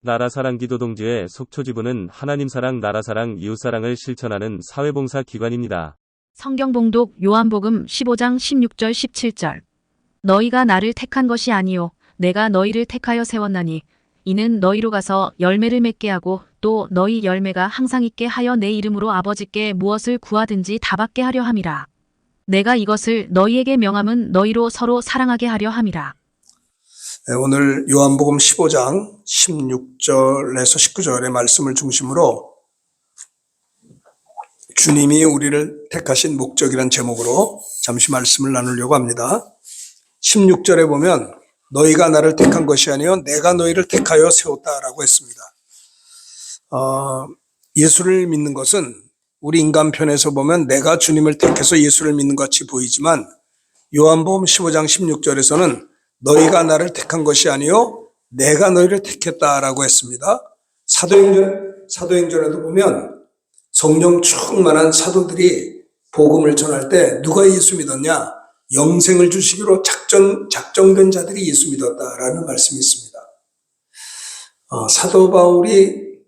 나라사랑 기도동지회 속초지부는 하나님사랑, 나라사랑, 이웃사랑을 실천하는 사회봉사 기관입니다. 성경 봉독 요한복음 15장 16절 17절. 너희가 나를 택한 것이 아니요 내가 너희를 택하여 세웠나니 이는 너희로 가서 열매를 맺게 하고 또 너희 열매가 항상 있게 하여 내 이름으로 아버지께 무엇을 구하든지 다 받게 하려 함이라. 내가 이것을 너희에게 명함은 너희로 서로 사랑하게 하려 함이라. 오늘 요한복음 15장 16절에서 19절의 말씀을 중심으로 주님이 우리를 택하신 목적이란 제목으로 잠시 말씀을 나누려고 합니다. 16절에 보면 너희가 나를 택한 것이 아니요 내가 너희를 택하여 세웠다라고 했습니다. 예수를 믿는 것은 우리 인간편에서 보면 내가 주님을 택해서 예수를 믿는 것 같이 보이지만 요한복음 15장 16절에서는 너희가 나를 택한 것이 아니요 내가 너희를 택했다라고 했습니다. 사도행전에도 보면 성령 충만한 사도들이 복음을 전할 때 누가 예수 믿었냐? 영생을 주시기로 작정된 자들이 예수 믿었다라는 말씀이 있습니다. 사도 바울이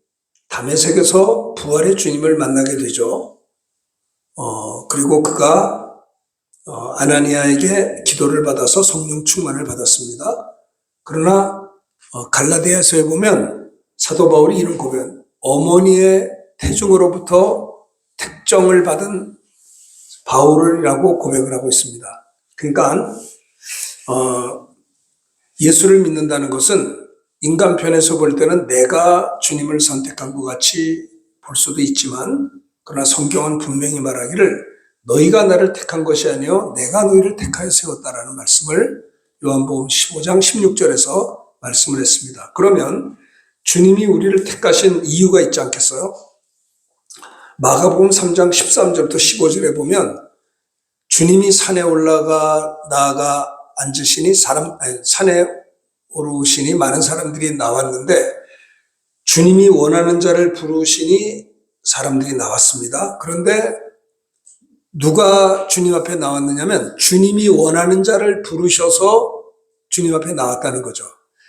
다메섹에서 부활의 주님을 만나게 되죠. 그리고 그가 아나니아에게 기도를 받아서 성령 충만을 받았습니다. 그러나 갈라디아서에 보면 사도 바울이 이런 고백, 어머니의 태중으로부터 택정을 받은 바울이라고 고백을 하고 있습니다. 그러니까 예수를 믿는다는 것은 인간편에서 볼 때는 내가 주님을 선택한 것 같이 볼 수도 있지만 그러나 성경은 분명히 말하기를 너희가 나를 택한 것이 아니요 내가 너희를 택하여 세웠다라는 말씀을 요한복음 15장 16절에서 말씀을 했습니다. 그러면 주님이 우리를 택하신 이유가 있지 않겠어요? 마가복음 3장 13절부터 15절에 보면 주님이 산에 나아가 앉으시니 산에 오르시니 많은 사람들이 나왔는데 주님이 원하는 자를 부르시니 사람들이 나왔습니다. 그런데 누가 주님 앞에 나왔느냐면 주님이 원하는 자를 부르셔서 주님 앞에 나왔다는 거죠.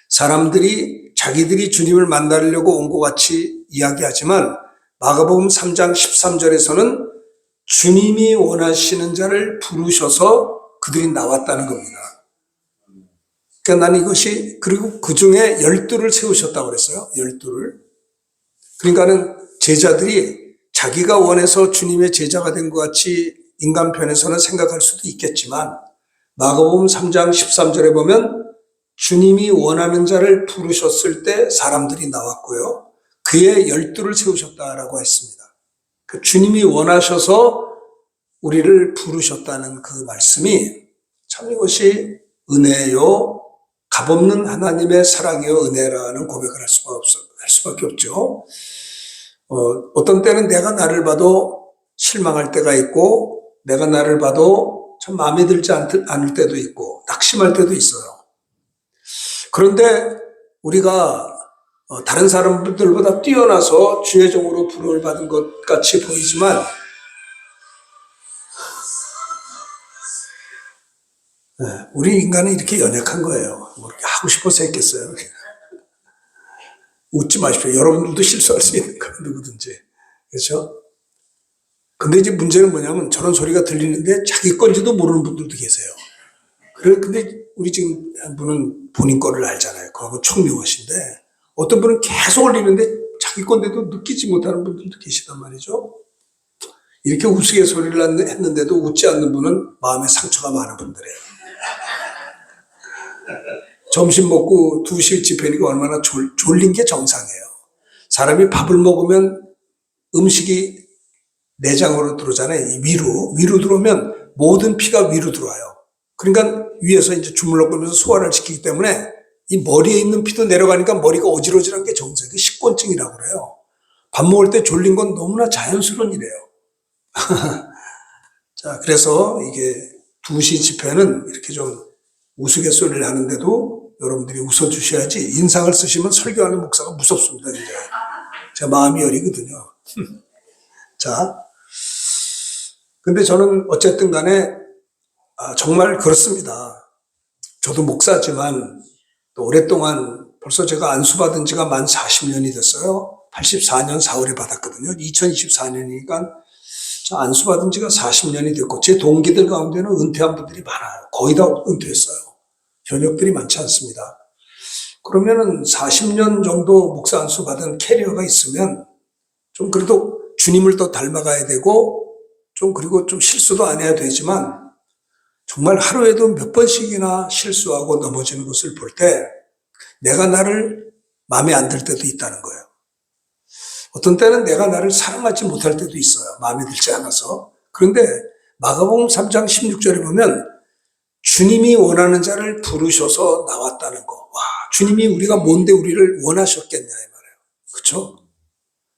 사람들이 자기들이 주님을 만나려고 온 것 같이 이야기하지만 마가복음 3장 13절에서는 주님이 원하시는 자를 부르셔서 그들이 나왔다는 겁니다. 그러니까 나는 이것이, 그리고 그 중에 12를 세우셨다고 그랬어요. 12를. 그러니까는 제자들이 자기가 원해서 주님의 제자가 된 것 같이 인간편에서는 생각할 수도 있겠지만 마가복음 3장 13절에 보면 주님이 원하는 자를 부르셨을 때 사람들이 나왔고요. 그의 12를 세우셨다라고 했습니다. 그 주님이 원하셔서 우리를 부르셨다는 그 말씀이 참 이것이 은혜요, 값없는 하나님의 사랑이요 은혜라는 고백을 할 수밖에 없죠. 어떤 때는 내가 나를 봐도 실망할 때가 있고 내가 나를 봐도 참 마음에 들지 않을 때도 있고 낙심할 때도 있어요. 그런데 우리가 다른 사람들보다 뛰어나서 주의 종으로 부름을 받은 것 같이 보이지만 우리 인간은 이렇게 연약한 거예요. 뭐 이렇게 하고 싶어서 했겠어요. 웃지 마십시오. 여러분들도 실수할 수 있는 거예요. 누구든지. 그렇죠? 근데 이제 문제는 뭐냐면 저런 소리가 들리는데 자기 건지도 모르는 분들도 계세요. 근데 우리 지금 한 분은 본인 거를 알잖아요. 그거하고 총명하신데 어떤 분은 계속 올리는데 자기 건데도 느끼지 못하는 분들도 계시단 말이죠. 이렇게 우스갯소리를 했는데도 웃지 않는 분은 마음에 상처가 많은 분들이에요. 점심 먹고 2시 집회니까 얼마나 졸린 게 정상이에요. 사람이 밥을 먹으면 음식이 내장으로 들어오잖아요. 위로 들어오면 모든 피가 위로 들어와요. 그러니까 위에서 이제 주물럭거리면서 소화를 시키기 때문에 이 머리에 있는 피도 내려가니까 머리가 어지러지는 게 정상이에요. 식곤증이라고 그래요. 밥 먹을 때 졸린 건 너무나 자연스러운 일이에요. 자, 그래서 이게 2시 집회는 이렇게 좀 우스갯소리를 하는데도 여러분들이 웃어주셔야지 인상을 쓰시면 설교하는 목사가 무섭습니다. 진짜. 제 마음이 여리거든요. 자, 근데 저는 어쨌든 간에 정말 그렇습니다. 저도 목사지만 또 오랫동안 벌써 제가 안수받은 지가 만 40년이 됐어요. 84년 4월에 받았거든요. 2024년이니까 안수받은 지가 40년이 됐고 제 동기들 가운데는 은퇴한 분들이 많아요. 거의 다 은퇴했어요. 현역들이 많지 않습니다. 그러면은 40년 정도 목사 안수 받은 캐리어가 있으면 좀 그래도 주님을 더 닮아가야 되고 좀 그리고 좀 실수도 안 해야 되지만 정말 하루에도 몇 번씩이나 실수하고 넘어지는 것을 볼 때 내가 나를 마음에 안 들 때도 있다는 거예요. 어떤 때는 내가 나를 사랑하지 못할 때도 있어요. 마음에 들지 않아서. 그런데 마가복음 3장 16절에 보면 주님이 원하는 자를 부르셔서 나왔다는 거. 와, 주님이 우리가 뭔데 우리를 원하셨겠냐 이 말이에요. 그렇죠?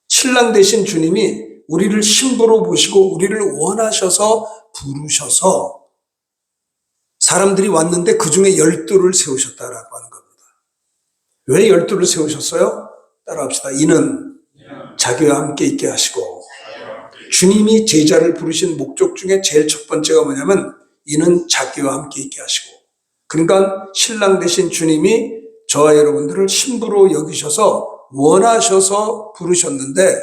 신랑 되신 주님이 우리를 신부로 보시고 우리를 원하셔서 부르셔서 사람들이 왔는데 그 중에 12를 세우셨다라고 하는 겁니다. 왜 12를 세우셨어요? 따라합시다. 이는 자기와 함께 있게 하시고 주님이 제자를 부르신 목적 중에 제일 첫 번째가 뭐냐면 이는 자기와 함께 있게 하시고 그러니까 신랑 되신 주님이 저와 여러분들을 신부로 여기셔서 원하셔서 부르셨는데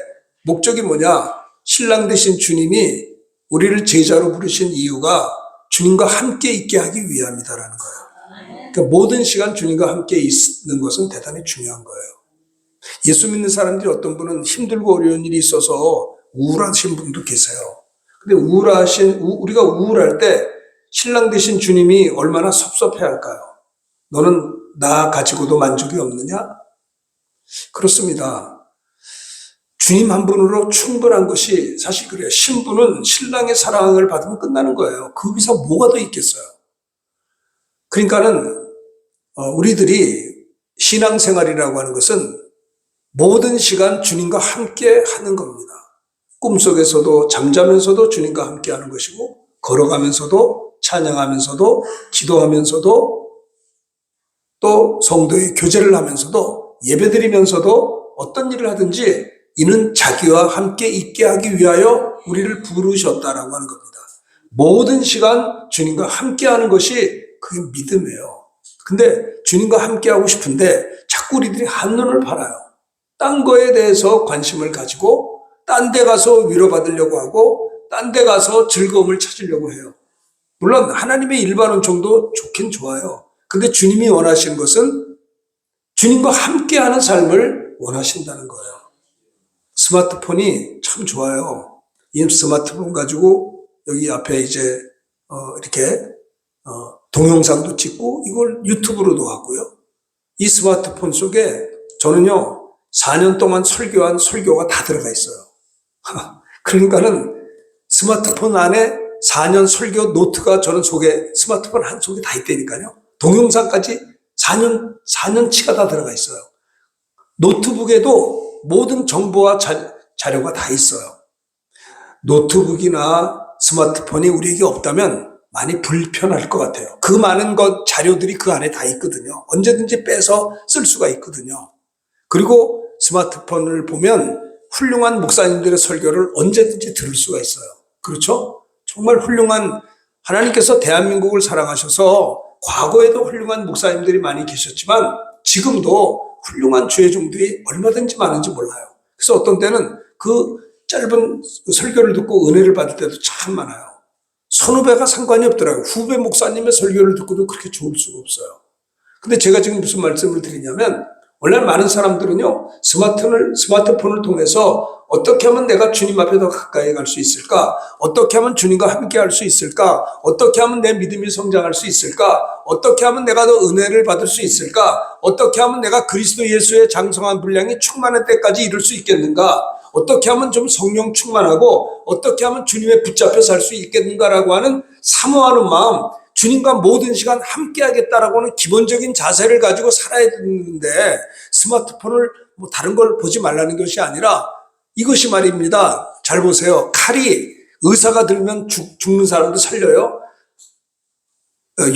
목적이 뭐냐? 신랑 되신 주님이 우리를 제자로 부르신 이유가 주님과 함께 있게 하기 위함이다라는 거예요. 그러니까 모든 시간 주님과 함께 있는 것은 대단히 중요한 거예요. 예수 믿는 사람들이 어떤 분은 힘들고 어려운 일이 있어서 우울하신 분도 계세요. 근데 우리가 우울할 때 신랑 되신 주님이 얼마나 섭섭해 할까요? 너는 나 가지고도 만족이 없느냐? 그렇습니다. 주님 한 분으로 충분한 것이 사실 그래요. 신부는 신랑의 사랑을 받으면 끝나는 거예요. 거기서 뭐가 더 있겠어요? 그러니까는 우리들이 신앙생활이라고 하는 것은 모든 시간 주님과 함께 하는 겁니다. 꿈속에서도 잠자면서도 주님과 함께 하는 것이고 걸어가면서도 찬양하면서도 기도하면서도 또 성도의 교제를 하면서도 예배드리면서도 어떤 일을 하든지 이는 자기와 함께 있게 하기 위하여 우리를 부르셨다라고 하는 겁니다. 모든 시간 주님과 함께 하는 것이 그게 믿음이에요. 근데 주님과 함께 하고 싶은데 자꾸 우리들이 한눈을 팔아요. 딴 거에 대해서 관심을 가지고 딴 데 가서 위로받으려고 하고 딴 데 가서 즐거움을 찾으려고 해요. 물론 하나님의 일반 은총도 좋긴 좋아요. 근데 주님이 원하시는 것은 주님과 함께하는 삶을 원하신다는 거예요. 스마트폰이 참 좋아요. 이 스마트폰 가지고 여기 앞에 이제 이렇게 동영상도 찍고 이걸 유튜브로도 하고요. 이 스마트폰 속에 저는요 4년 동안 설교한 설교가 다 들어가 있어요. 그러니까는 스마트폰 안에 4년 설교 노트가 저는 스마트폰 한 속에 다 있다니까요. 동영상까지 4년치가 다 들어가 있어요. 노트북에도 모든 정보와 자료가 다 있어요. 노트북이나 스마트폰이 우리에게 없다면 많이 불편할 것 같아요. 그 많은 자료들이 그 안에 다 있거든요. 언제든지 빼서 쓸 수가 있거든요. 그리고 스마트폰을 보면 훌륭한 목사님들의 설교를 언제든지 들을 수가 있어요. 그렇죠? 정말 훌륭한 하나님께서 대한민국을 사랑하셔서 과거에도 훌륭한 목사님들이 많이 계셨지만 지금도 훌륭한 주의 종들이 얼마든지 많은지 몰라요. 그래서 어떤 때는 그 짧은 설교를 듣고 은혜를 받을 때도 참 많아요. 선후배가 상관이 없더라고요. 후배 목사님의 설교를 듣고도 그렇게 좋을 수가 없어요. 근데 제가 지금 무슨 말씀을 드리냐면 원래 많은 사람들은요 스마트폰을 통해서 어떻게 하면 내가 주님 앞에 더 가까이 갈 수 있을까? 어떻게 하면 주님과 함께 할 수 있을까? 어떻게 하면 내 믿음이 성장할 수 있을까? 어떻게 하면 내가 더 은혜를 받을 수 있을까? 어떻게 하면 내가 그리스도 예수의 장성한 분량이 충만할 때까지 이룰 수 있겠는가? 어떻게 하면 좀 성령 충만하고 어떻게 하면 주님에 붙잡혀 살 수 있겠는가라고 하는 사모하는 마음, 주님과 모든 시간 함께 하겠다라고 하는 기본적인 자세를 가지고 살아야 되는데 스마트폰을 뭐 다른 걸 보지 말라는 것이 아니라 이것이 말입니다. 잘 보세요. 칼이 의사가 들면 죽는 사람도 살려요.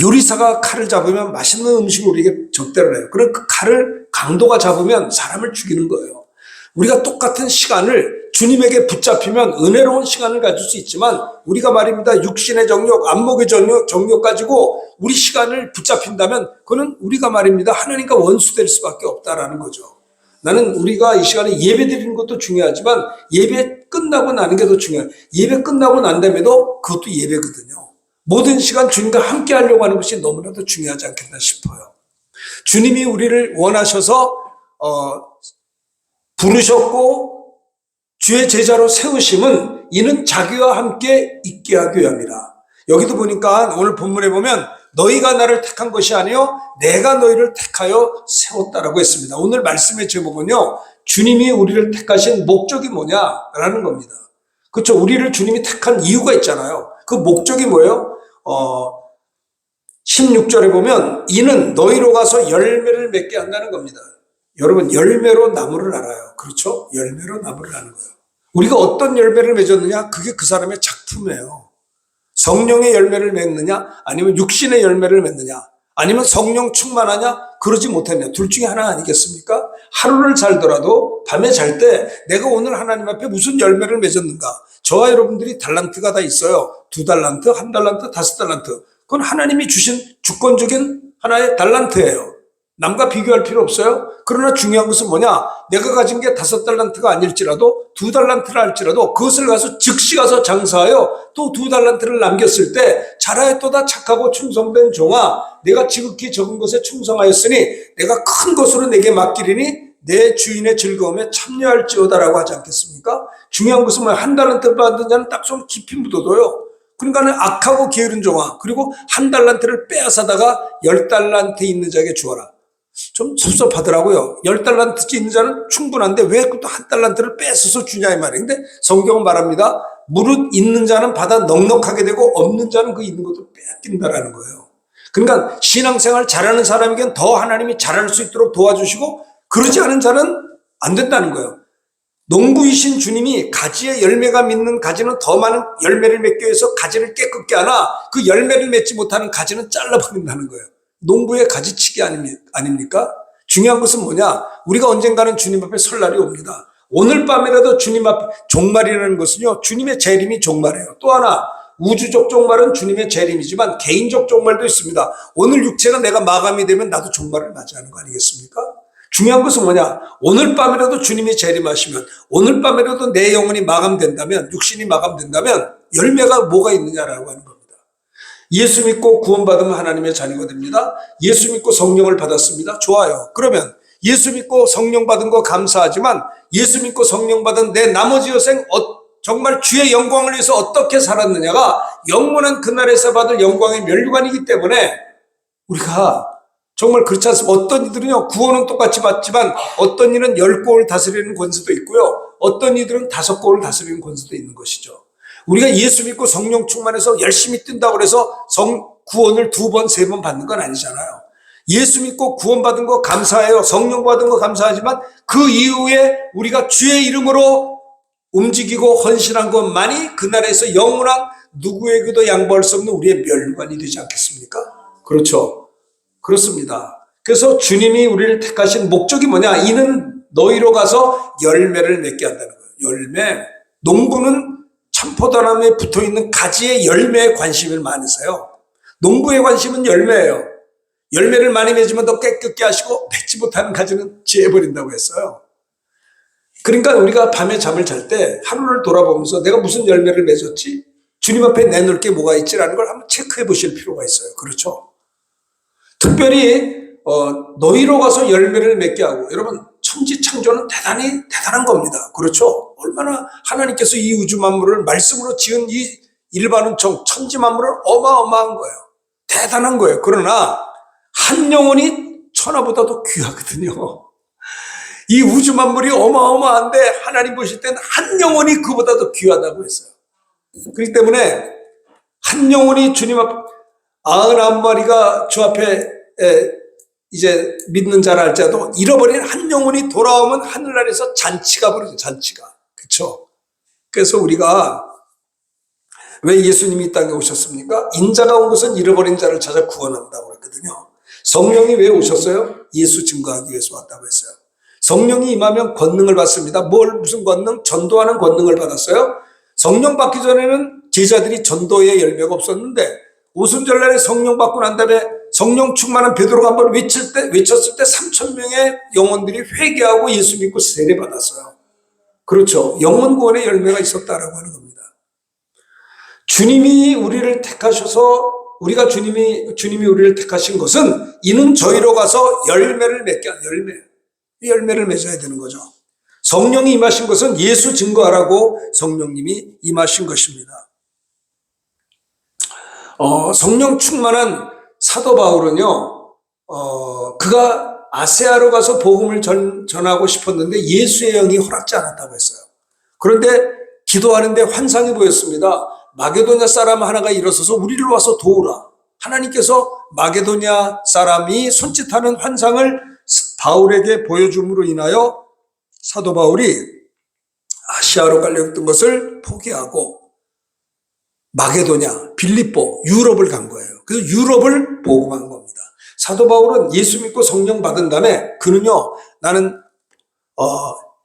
요리사가 칼을 잡으면 맛있는 음식을 우리에게 접대를 해요. 그럼 그 칼을 강도가 잡으면 사람을 죽이는 거예요. 우리가 똑같은 시간을 주님에게 붙잡히면 은혜로운 시간을 가질 수 있지만 우리가 말입니다. 육신의 정욕, 안목의 정욕 가지고 우리 시간을 붙잡힌다면 그거는 우리가 말입니다. 하나님과 원수될 수밖에 없다라는 거죠. 나는 우리가 이 시간에 예배 드리는 것도 중요하지만 예배 끝나고 나는 게 더 중요해요. 예배 끝나고 난 다음에도 그것도 예배거든요. 모든 시간 주님과 함께 하려고 하는 것이 너무나도 중요하지 않겠나 싶어요. 주님이 우리를 원하셔서 부르셨고 주의 제자로 세우심은 이는 자기와 함께 있게 하기 위함이라. 여기도 보니까 오늘 본문에 보면 너희가 나를 택한 것이 아니요 내가 너희를 택하여 세웠다라고 했습니다. 오늘 말씀의 제목은요, 주님이 우리를 택하신 목적이 뭐냐라는 겁니다. 그렇죠? 우리를 주님이 택한 이유가 있잖아요. 그 목적이 뭐예요? 16절에 보면 이는 너희로 가서 열매를 맺게 한다는 겁니다. 여러분, 열매로 나무를 알아요. 그렇죠? 열매로 나무를 아는 거예요. 우리가 어떤 열매를 맺었느냐? 그게 그 사람의 작품이에요. 성령의 열매를 맺느냐? 아니면 육신의 열매를 맺느냐? 아니면 성령 충만하냐? 그러지 못했냐? 둘 중에 하나 아니겠습니까? 하루를 살더라도 밤에 잘 때 내가 오늘 하나님 앞에 무슨 열매를 맺었는가? 저와 여러분들이 달란트가 다 있어요. 2달란트, 1달란트, 5달란트. 그건 하나님이 주신 주권적인 하나의 달란트예요. 남과 비교할 필요 없어요. 그러나 중요한 것은 뭐냐? 내가 가진 게 5달란트가 아닐지라도 2달란트를 할지라도 그것을 가서 즉시 가서 장사하여 또 2달란트를 남겼을 때 잘하였도다 착하고 충성된 종아, 내가 지극히 적은 것에 충성하였으니 내가 큰 것으로 내게 맡기리니 내 주인의 즐거움에 참여할지어다라고 하지 않겠습니까? 중요한 것은 뭐야? 1달란트 받은 자는 딱 손 깊이 묻어둬요. 그러니까는 악하고 게으른 종아, 그리고 1달란트를 빼앗아다가 10달란트 있는 자에게 주어라. 좀 섭섭하더라고요. 10달란트 있는 자는 충분한데 왜 또 1달란트를 뺏어서 주냐 이 말이에요. 근데 성경은 말합니다. 무릇 있는 자는 받아 넉넉하게 되고 없는 자는 그 있는 것도 뺏긴다라는 거예요. 그러니까 신앙생활 잘하는 사람에겐 더 하나님이 잘할 수 있도록 도와주시고 그러지 않은 자는 안 된다는 거예요. 농부이신 주님이 가지에 열매가 맺는 가지는 더 많은 열매를 맺기 위해서 가지를 깨끗게 하나 그 열매를 맺지 못하는 가지는 잘라버린다는 거예요. 농부의 가지치기 아닙니까? 중요한 것은 뭐냐? 우리가 언젠가는 주님 앞에 설 날이 옵니다. 오늘 밤이라도 주님 앞에, 종말이라는 것은요, 주님의 재림이 종말이에요. 또 하나, 우주적 종말은 주님의 재림이지만 개인적 종말도 있습니다. 오늘 육체가 내가 마감이 되면 나도 종말을 맞이하는 거 아니겠습니까? 중요한 것은 뭐냐? 오늘 밤이라도 주님이 재림하시면, 오늘 밤이라도 내 영혼이 마감된다면, 육신이 마감된다면 열매가 뭐가 있느냐라고 하는 겁니다. 예수 믿고 구원받으면 하나님의 자녀가 됩니다. 예수 믿고 성령을 받았습니다. 좋아요. 그러면 예수 믿고 성령 받은 거 감사하지만 예수 믿고 성령 받은 내 나머지 여생 정말 주의 영광을 위해서 어떻게 살았느냐가 영원한 그날에서 받을 영광의 면류관이기 때문에 우리가 정말 그렇지 않습니까? 어떤 이들은요, 구원은 똑같이 받지만 어떤 이는 10골을 다스리는 권세도 있고요. 어떤 이들은 5골을 다스리는 권세도 있는 것이죠. 우리가 예수 믿고 성령 충만해서 열심히 뛴다고 해서 구원을 2번, 3번 받는 건 아니잖아요. 예수 믿고 구원받은 거 감사해요. 성령 받은 거 감사하지만 그 이후에 우리가 주의 이름으로 움직이고 헌신한 것만이 그날에서 영원한 누구에게도 양보할 수 없는 우리의 멸관이 되지 않겠습니까? 그렇죠. 그렇습니다. 그래서 주님이 우리를 택하신 목적이 뭐냐? 이는 너희로 가서 열매를 맺게 한다는 거예요. 열매. 농부는 참포도나무에 붙어있는 가지의 열매에 관심을 많으세요. 농부의 관심은 열매예요. 열매를 많이 맺으면 더 깨끗게 하시고 맺지 못하는 가지는 지해버린다고 했어요. 그러니까 우리가 밤에 잠을 잘 때 하루를 돌아보면서 내가 무슨 열매를 맺었지? 주님 앞에 내놓을 게 뭐가 있지라는 걸 한번 체크해 보실 필요가 있어요. 그렇죠? 특별히 너희로 가서 열매를 맺게 하고, 여러분 천지창조는 대단한 겁니다. 그렇죠? 얼마나 하나님께서 이 우주 만물을 말씀으로 지은 이 일반은 천지 만물을 어마어마한 거예요. 대단한 거예요. 그러나 한 영혼이 천하보다도 귀하거든요. 이 우주 만물이 어마어마한데 하나님 보실 때는 한 영혼이 그보다도 귀하다고 했어요. 그렇기 때문에 한 영혼이 주님 앞 99마리가 주 앞에 이제 믿는 자라 할지라도 잃어버린 한 영혼이 돌아오면 하늘나라에서 잔치가 벌어져요. 잔치가. 그렇죠? 그래서 우리가 왜 예수님이 이 땅에 오셨습니까? 인자가 온 것은 잃어버린 자를 찾아 구원한다고 그랬거든요. 성령이 왜 오셨어요? 예수 증거하기 위해서 왔다고 했어요. 성령이 임하면 권능을 받습니다. 무슨 권능? 전도하는 권능을 받았어요. 성령 받기 전에는 제자들이 전도의 열매가 없었는데 오순절날에 성령 받고 난 다음에 성령 충만한 베드로가 한번 외쳤을 때 3,000명의 영혼들이 회개하고 예수 믿고 세례 받았어요. 그렇죠. 영혼 구원의 열매가 있었다라고 하는 겁니다. 주님이 우리를 택하셔서 주님이 우리를 택하신 것은 이는 저희로 가서 열매를 맺게 한 열매를 맺어야 되는 거죠. 성령이 임하신 것은 예수 증거하라고 성령님이 임하신 것입니다. 성령 충만한 사도 바울은요, 그가 아세아로 가서 복음을 전하고 싶었는데 예수의 영이 허락지 않았다고 했어요. 그런데 기도하는데 환상이 보였습니다. 마게도냐 사람 하나가 일어서서 우리를 와서 도우라. 하나님께서 마게도냐 사람이 손짓하는 환상을 바울에게 보여줌으로 인하여 사도 바울이 아시아로 깔려있던 것을 포기하고 마게도냐, 빌립보, 유럽을 간 거예요. 그래서 유럽을 복음한 겁니다. 사도 바울은 예수 믿고 성령 받은 다음에 그는요, 나는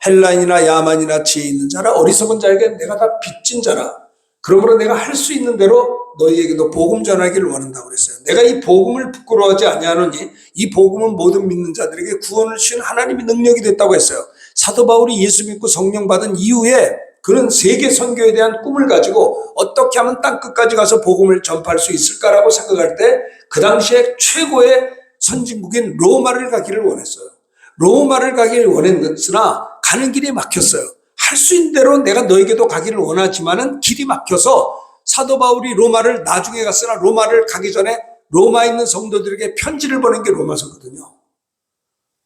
헬라인이나 야만이나 지혜 있는 자라 어리석은 자에게 내가 다 빚진 자라. 그러므로 내가 할 수 있는 대로 너희에게도 복음 전하기를 원한다고 그랬어요. 내가 이 복음을 부끄러워하지 아니하노니 이 복음은 모든 믿는 자들에게 구원을 주신 하나님의 능력이 됐다고 했어요. 사도 바울이 예수 믿고 성령 받은 이후에 그는 세계 선교에 대한 꿈을 가지고 어떻게 하면 땅끝까지 가서 복음을 전파할 수 있을까라고 생각할 때 그 당시에 최고의 선진국인 로마를 가기를 원했어요. 로마를 가기를 원했으나 가는 길이 막혔어요. 할 수 있는 대로 내가 너에게도 가기를 원하지만은 길이 막혀서 사도 바울이 로마를 나중에 갔으나 로마를 가기 전에 로마에 있는 성도들에게 편지를 보낸 게 로마서거든요.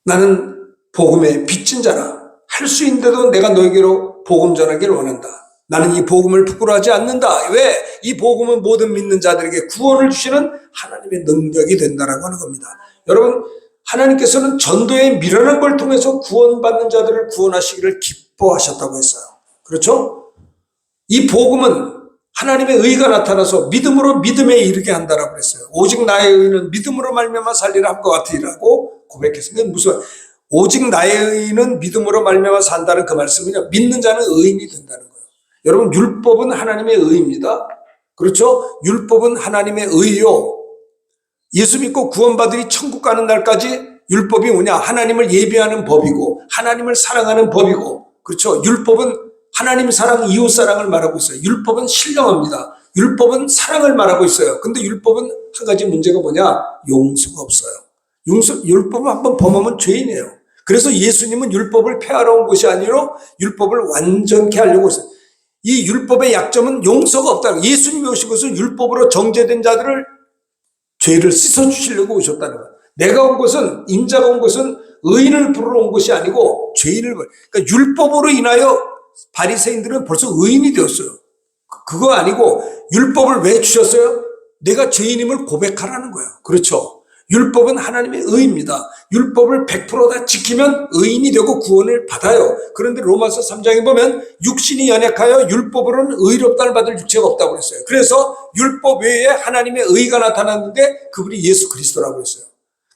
나는 복음에 빚진 자라. 할 수 있는데도 내가 너에게로 복음 전하기를 원한다. 나는 이 복음을 부끄러워하지 않는다. 왜? 이 복음은 모든 믿는 자들에게 구원을 주시는 하나님의 능력이 된다라고 하는 겁니다. 여러분, 하나님께서는 전도의 미련한 걸 통해서 구원받는 자들을 구원하시기를 기뻐하셨다고 했어요. 그렇죠? 이 복음은 하나님의 의가 나타나서 믿음으로 믿음에 이르게 한다라고 그랬어요. 오직 나의 의는 믿음으로 말미암아 살리라 함과 같으리라고 고백했습니다. 무슨 오직 나의 의는 믿음으로 말미암아 산다는 그 말씀은요, 믿는 자는 의인이 된다는 거예요. 여러분, 율법은 하나님의 의입니다. 그렇죠? 율법은 하나님의 의요. 예수 믿고 구원받으리 천국 가는 날까지 율법이 뭐냐? 하나님을 예배하는 법이고 하나님을 사랑하는 법이고, 그렇죠? 율법은 하나님 사랑, 이웃 사랑을 말하고 있어요. 율법은 신령합니다. 율법은 사랑을 말하고 있어요. 근데 율법은 한 가지 문제가 뭐냐? 용서가 없어요. 율법을 한번 범하면 죄인이에요. 그래서 예수님은 율법을 폐하러 온 것이 아니라 율법을 완전케 하려고 했어요. 이 율법의 약점은 용서가 없다는 거예요. 예수님이 오신 것은 율법으로 정죄된 자들을 죄를 씻어주시려고 오셨다는 거예요. 내가 온 것은, 인자가 온 것은 의인을 부르러 온 것이 아니고 죄인을, 그러니까 율법으로 인하여 바리새인들은 벌써 의인이 되었어요. 그거 아니고 율법을 왜 주셨어요? 내가 죄인임을 고백하라는 거예요. 그렇죠? 율법은 하나님의 의입니다. 율법을 100% 다 지키면 의인이 되고 구원을 받아요. 그런데 로마서 3장에 보면 육신이 연약하여 율법으로는 의롭다를 받을 육체가 없다고 그랬어요. 그래서 율법 외에 하나님의 의가 나타났는데 그분이 예수 그리스도라고 했어요.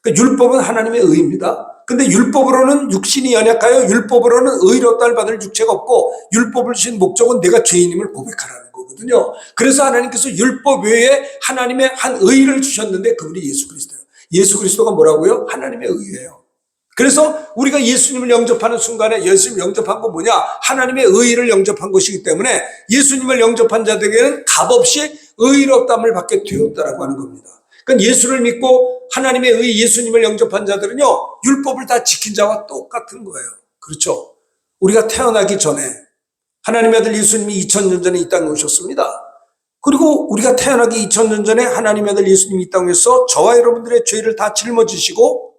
그러니까 율법은 하나님의 의입니다. 근데 율법으로는 육신이 연약하여 율법으로는 의롭다를 받을 육체가 없고 율법을 주신 목적은 내가 죄인임을 고백하라는 거거든요. 그래서 하나님께서 율법 외에 하나님의 한 의를 주셨는데 그분이 예수 그리스도예요. 예수 그리스도가 뭐라고요? 하나님의 의예요. 그래서 우리가 예수님을 영접하는 순간에 예수님을 영접한 건 뭐냐? 하나님의 의를 영접한 것이기 때문에 예수님을 영접한 자들에게는 값없이 의롭다함을 받게 되었다라고 하는 겁니다. 그러니까 예수를 믿고 하나님의 의 예수님을 영접한 자들은요, 율법을 다 지킨 자와 똑같은 거예요. 그렇죠? 우리가 태어나기 전에 하나님의 아들 예수님이 2000년 전에 이 땅에 오셨습니다. 그리고 우리가 태어나기 2000년 전에 하나님의 아들 예수님이 이 땅에 오셔서 저와 여러분들의 죄를 다 짊어지시고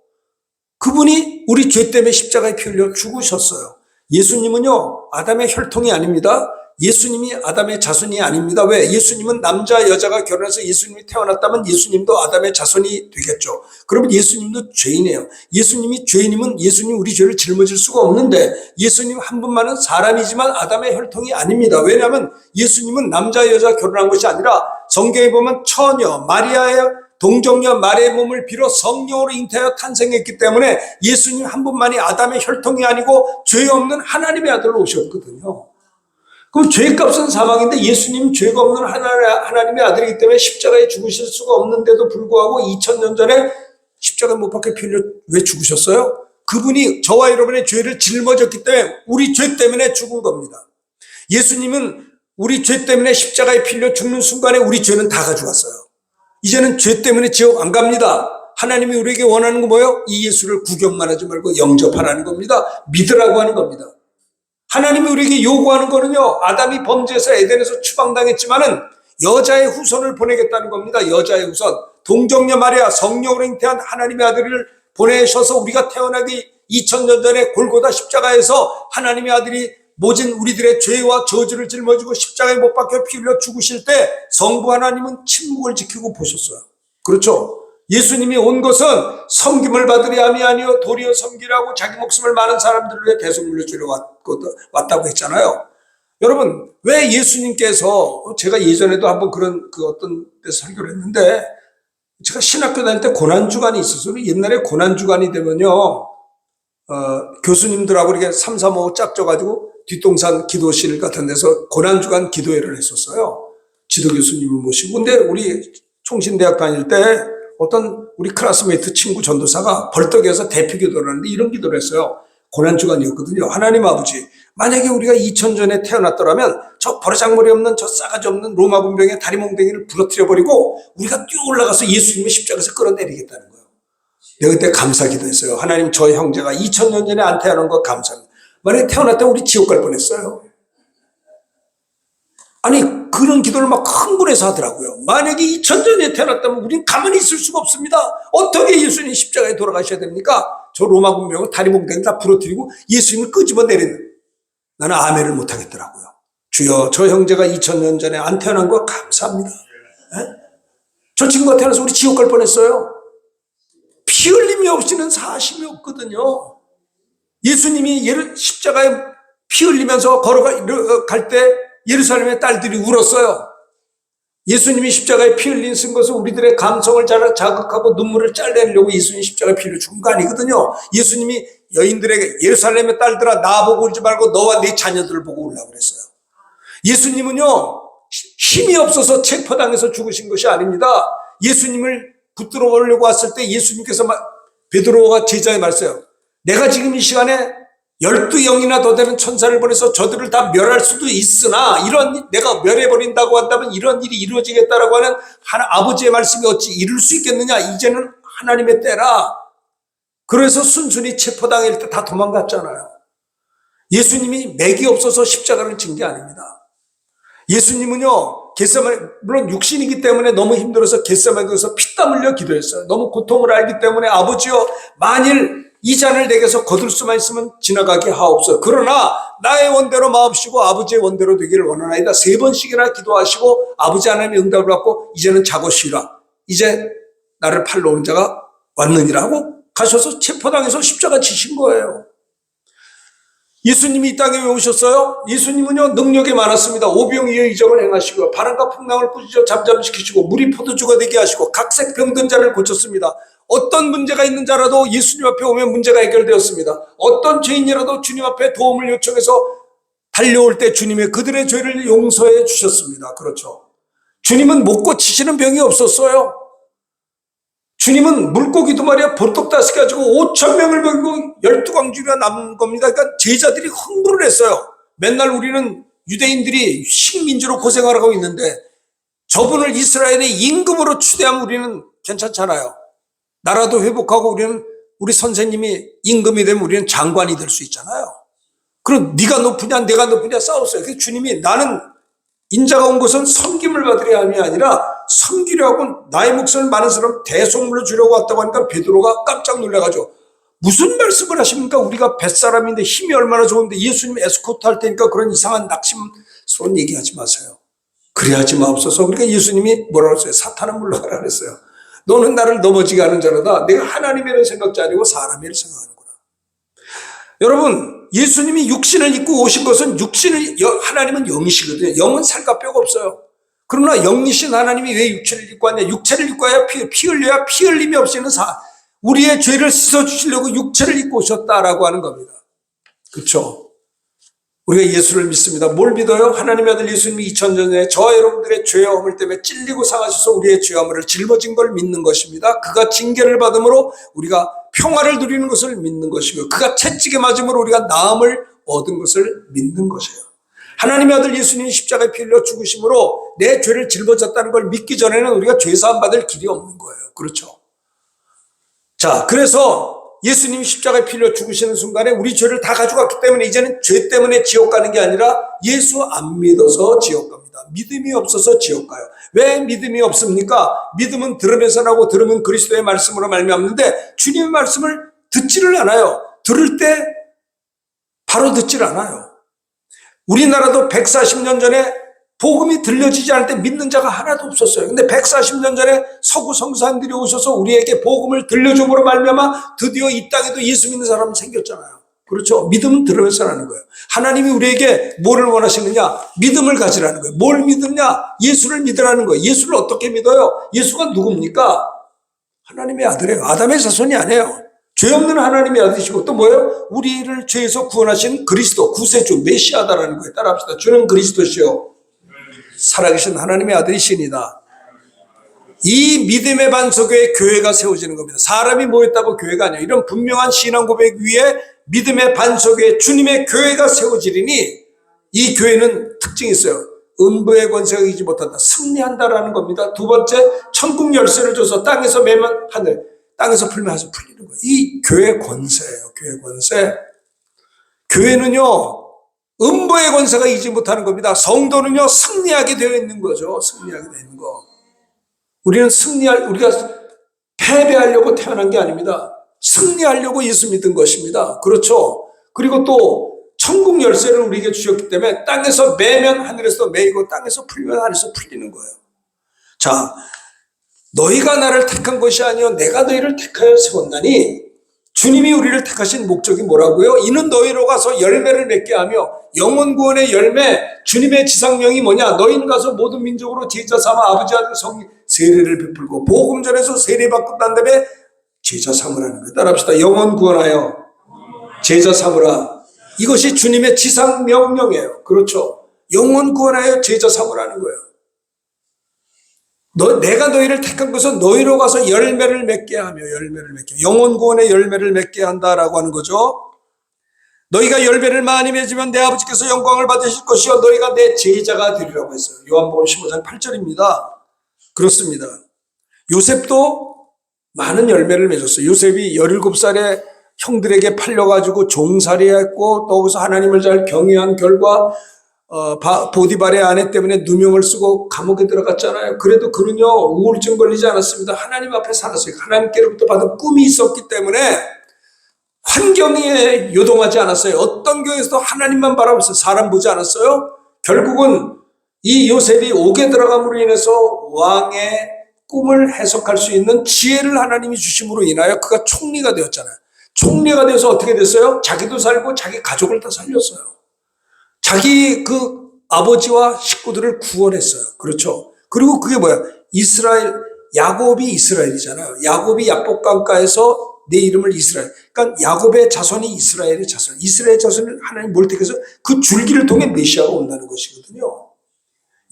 그분이 우리 죄 때문에 십자가에 피 흘려 죽으셨어요. 예수님은요, 아담의 혈통이 아닙니다. 예수님이 아담의 자손이 아닙니다. 왜? 예수님은 남자 여자가 결혼해서 예수님이 태어났다면 예수님도 아담의 자손이 되겠죠. 그러면 예수님도 죄인이에요. 예수님이 죄인이면 예수님 우리 죄를 짊어질 수가 없는데 예수님 한 분만은 사람이지만 아담의 혈통이 아닙니다. 왜냐하면 예수님은 남자 여자 결혼한 것이 아니라 성경에 보면 처녀 마리아의 동정녀 마리아의 몸을 빌어 성령으로 잉태하여 탄생했기 때문에 예수님 한 분만이 아담의 혈통이 아니고 죄 없는 하나님의 아들로 오셨거든요. 그럼 죄값은 사망인데 예수님 죄가 없는 하나님의 아들이기 때문에 십자가에 죽으실 수가 없는데도 불구하고 2000년 전에 십자가에 못 박혀 피 흘려 왜 죽으셨어요? 그분이 저와 여러분의 죄를 짊어졌기 때문에 우리 죄 때문에 죽은 겁니다. 예수님은 우리 죄 때문에 십자가에 피 흘려 죽는 순간에 우리 죄는 다 가져갔어요. 이제는 죄 때문에 지옥 안 갑니다. 하나님이 우리에게 원하는 건 뭐예요? 이 예수를 구경만 하지 말고 영접하라는 겁니다. 믿으라고 하는 겁니다. 하나님이 우리에게 요구하는 거는요, 아담이 범죄해서 에덴에서 추방당했지만은 여자의 후손을 보내겠다는 겁니다. 여자의 후손. 동정녀 마리아 성령으로 잉태한 하나님의 아들을 보내셔서 우리가 태어나기 2000년 전에 골고다 십자가에서 하나님의 아들이 모진 우리들의 죄와 저주를 짊어지고 십자가에 못 박혀 피 흘려 죽으실 때 성부 하나님은 침묵을 지키고 보셨어요. 그렇죠? 예수님이 온 것은 섬김을 받으려 함이 아니요 도리어 섬기라고 자기 목숨을 많은 사람들을 위해 계속 물려주려 왔다고 했잖아요. 여러분, 왜 예수님께서, 제가 예전에도 한번 그런 어떤 데서 설교를 했는데, 제가 신학교 다닐 때 고난주간이 있었어요. 옛날에 고난주간이 되면요, 교수님들하고 이렇게 3, 3, 5 짝져가지고 뒷동산 기도실 같은 데서 고난주간 기도회를 했었어요. 지도 교수님을 모시고. 근데 우리 총신대학 다닐 때 어떤 우리 클래스메이트 친구 전도사가 벌떡해서 대표 기도를 하는데 이런 기도를 했어요. 고난주간이었거든요. 하나님 아버지, 만약에 우리가 2000전에 태어났더라면 저 버르장머리 없는 저 싸가지 없는 로마 군병의 다리몽댕이를 부러뜨려버리고 우리가 뛰어 올라가서 예수님의 십자가에서 끌어내리겠다는 거예요. 내가 그때 감사 기도했어요. 하나님, 저 형제가 2000년 전에 안 태어난 거 감사합니다. 만약에 태어났다면 우리 지옥 갈 뻔했어요. 아니, 그런 기도를 막 흥분해서 하더라고요. 만약에 2000전에 태어났다면 우린 가만히 있을 수가 없습니다. 어떻게 예수님 십자가에 돌아가셔야 됩니까? 저 로마 군병은 다리몽댕이 다 부러뜨리고 예수님을 끄집어 내리는. 나는 아멘을 못하겠더라고요. 주여, 저 형제가 2000년 전에 안 태어난 거 감사합니다. 에? 저 친구가 태어나서 우리 지옥 갈 뻔했어요. 피 흘림이 없이는 사심이 없거든요. 예수님이 십자가에 피 흘리면서 걸어갈 때 예루살렘의 딸들이 울었어요. 예수님이 십자가에 피 흘린 쓴 것은 우리들의 감성을 자극하고 눈물을 잘내려고 예수님 십자가에 피 흘려 죽은 거 아니거든요. 예수님이 여인들에게 예루살렘의 딸들아 나보고 울지 말고 너와 네 자녀들을 보고 울라고 그랬어요. 예수님은요, 힘이 없어서 체포당해서 죽으신 것이 아닙니다. 예수님을 붙들어 보려고 왔을 때 예수님께서 베드로가 제자에 말했어요. 내가 지금 이 시간에 12영이나 더 되는 천사를 보내서 저들을 다 멸할 수도 있으나 내가 멸해버린다고 한다면 이런 일이 이루어지겠다라고 하는 아버지의 말씀이 어찌 이룰 수 있겠느냐. 이제는 하나님의 때라. 그래서 순순히 체포당할 때 다 도망갔잖아요. 예수님이 맥이 없어서 십자가를 진 게 아닙니다. 예수님은요, 물론 육신이기 때문에 너무 힘들어서 겟세마네에서 피땀 흘려 기도했어요. 너무 고통을 알기 때문에 아버지여, 만일 이 잔을 내게서 거둘 수만 있으면 지나가게 하옵소서. 그러나 나의 원대로 마옵시고 아버지의 원대로 되기를 원하나이다. 3번씩이나 기도하시고 아버지 하나님의 응답을 받고 이제는 자고 쉬라. 이제 나를 팔러 온 자가 왔느니라 하고 가셔서 체포당해서 십자가 지신 거예요. 예수님이 이 땅에 왜 오셨어요? 예수님은요, 능력이 많았습니다. 오병이의 이적을 행하시고 바람과 풍랑을 꾸짖어 잠잠시키시고 물이 포도주가 되게 하시고 각색 병든 자를 고쳤습니다. 어떤 문제가 있는 자라도 예수님 앞에 오면 문제가 해결되었습니다. 어떤 죄인이라도 주님 앞에 도움을 요청해서 달려올 때 주님의 그들의 죄를 용서해 주셨습니다. 그렇죠. 주님은 못 고치시는 병이 없었어요. 주님은 물고기 2마리와 보떡 5개 가지고 5,000명을 먹이고 12광주리가 남은 겁니다. 그러니까 제자들이 흥분을 했어요. 맨날 우리는 유대인들이 식민지로 고생하고 있는데 저분을 이스라엘의 임금으로 추대하면 우리는 괜찮잖아요. 나라도 회복하고 우리 선생님이 임금이 되면 우리는 장관이 될 수 있잖아요. 그럼 네가 높으냐 내가 높으냐 싸웠어요. 그래서 주님이 나는 인자가 온 것은 섬김을 받으려 함이 아니라 섬기려 하고 나의 목숨을 많은 사람 대속물로 주려고 왔다고 하니까 베드로가 깜짝 놀라가지고 무슨 말씀을 하십니까? 우리가 뱃사람인데 힘이 얼마나 좋은데 예수님 에스코트 할 테니까 그런 이상한 낙심스러운 얘기하지 마세요. 그래야지 마옵소서. 그러니까 예수님이 뭐라고 했어요? 사탄은 물러가라 그랬어요. 너는 나를 넘어지게 하는 자로다. 내가 하나님이라는 생각자 아니고 사람이라는 생각하는구나. 여러분, 예수님이 육신을 입고 오신 것은 하나님은 영이시거든요. 영은 살과 뼈가 없어요. 그러나 영이신 하나님이 왜 육체를 입고 왔냐? 육체를 입고 와야 피 흘려야 피 흘림이 없이는 우리의 죄를 씻어주시려고 육체를 입고 오셨다라고 하는 겁니다. 그렇죠? 우리가 예수를 믿습니다. 뭘 믿어요? 하나님의 아들 예수님이 2000년 전에 저와 여러분들의 죄와 허물 때문에 찔리고 상하셔서 우리의 죄와 허물을 짊어진 걸 믿는 것입니다. 그가 징계를 받음으로 우리가 평화를 누리는 것을 믿는 것이고요. 그가 채찍에 맞음으로 우리가 나음을 얻은 것을 믿는 것이에요. 하나님의 아들 예수님이 십자가에 피 흘려 죽으심으로 내 죄를 짊어졌다는 걸 믿기 전에는 우리가 죄사함 받을 길이 없는 거예요. 그렇죠? 자, 그래서 예수님이 십자가에 피 흘려 죽으시는 순간에 우리 죄를 다 가져갔기 때문에 이제는 죄 때문에 지옥 가는 게 아니라 예수 안 믿어서 지옥 갑니다. 믿음이 없어서 지옥 가요. 왜 믿음이 없습니까? 믿음은 들으면서 나고 들으면 그리스도의 말씀으로 말미암는데 주님의 말씀을 듣지를 않아요. 들을 때 바로 듣질 않아요. 우리나라도 140년 전에 복음이 들려지지 않을 때 믿는 자가 하나도 없었어요. 근데 140년 전에 서구 성사님들이 오셔서 우리에게 복음을 들려줌으로 말미암아 드디어 이 땅에도 예수 믿는 사람이 생겼잖아요. 그렇죠? 믿음은 들으면서라는 거예요. 하나님이 우리에게 뭐를 원하시느냐? 믿음을 가지라는 거예요. 뭘 믿느냐? 예수를 믿으라는 거예요. 예수를 어떻게 믿어요? 예수가 누굽니까? 하나님의 아들이에요. 아담의 자손이 아니에요. 죄 없는 하나님의 아들이시고 또 뭐예요? 우리를 죄에서 구원하신 그리스도, 구세주, 메시아다라는 거예요. 따라합시다. 주는 그리스도시요 살아계신 하나님의 아들이시니다. 이 믿음의 반석에 교회가 세워지는 겁니다. 사람이 모였다고 교회가 아니에요. 이런 분명한 신앙 고백 위에 믿음의 반석에 주님의 교회가 세워지리니 이 교회는 특징이 있어요. 음부의 권세가 이기지 못한다. 승리한다라는 겁니다. 두 번째, 천국 열쇠를 줘서 땅에서 매면 하늘, 땅에서 풀면 하늘 풀리는 거예요. 이 교회 권세예요. 교회 권세. 교회는요, 음부의 권세가 이기지 못하는 겁니다. 성도는요, 승리하게 되어 있는 거죠. 승리하게 되어 있는 거. 우리가 패배하려고 태어난 게 아닙니다. 승리하려고 예수 믿은 것입니다. 그렇죠. 그리고 또 천국 열쇠를 우리에게 주셨기 때문에 땅에서 매면 하늘에서 매이고 땅에서 풀면 하늘에서 풀리는 거예요. 자, 너희가 나를 택한 것이 아니요 내가 너희를 택하여 세웠나니 주님이 우리를 택하신 목적이 뭐라고요? 이는 너희로 가서 열매를 맺게 하며 영혼 구원의 열매, 주님의 지상명이 뭐냐? 너희는 가서 모든 민족으로 제자 삼아 아버지 아들 성령 세례를 베풀고 복음 전에서 세례받고 난 다음에 제자 삼으라는 거예요. 따라합시다. 영혼 구원하여 제자 삼으라. 이것이 주님의 지상명령이에요. 그렇죠. 영혼 구원하여 제자 삼으라는 거예요. 내가 너희를 택한 것은 너희로 가서 열매를 맺게 하며 열매를 맺게 영혼 구원의 열매를 맺게 한다라고 하는 거죠. 너희가 열매를 많이 맺으면 내 아버지께서 영광을 받으실 것이요 너희가 내 제자가 되리라고 했어요. 요한복음 15장 8절입니다. 그렇습니다. 요셉도 많은 열매를 맺었어요. 요셉이 17살에 형들에게 팔려가지고 종살이했고 또 거기서 하나님을 잘 경외한 결과 보디발의 아내 때문에 누명을 쓰고 감옥에 들어갔잖아요. 그래도 그는요 우울증 걸리지 않았습니다. 하나님 앞에 살았어요. 하나님께로부터 받은 꿈이 있었기 때문에 환경에 요동하지 않았어요. 어떤 교회에서도 하나님만 바라보면서 사람 보지 않았어요. 결국은 이 요셉이 옥에 들어감으로 인해서 왕의 꿈을 해석할 수 있는 지혜를 하나님이 주심으로 인하여 그가 총리가 되었잖아요. 총리가 돼서 어떻게 됐어요? 자기도 살고 자기 가족을 다 살렸어요. 자기 그 아버지와 식구들을 구원했어요. 그렇죠. 그리고 그게 뭐야? 야곱이 이스라엘이잖아요. 야곱이 야복강가에서 내 이름을 이스라엘. 그러니까 야곱의 자손이 이스라엘의 자손. 이스라엘 자손을 하나님 뭘 택해서 그 줄기를 통해 메시아가 온다는 것이거든요.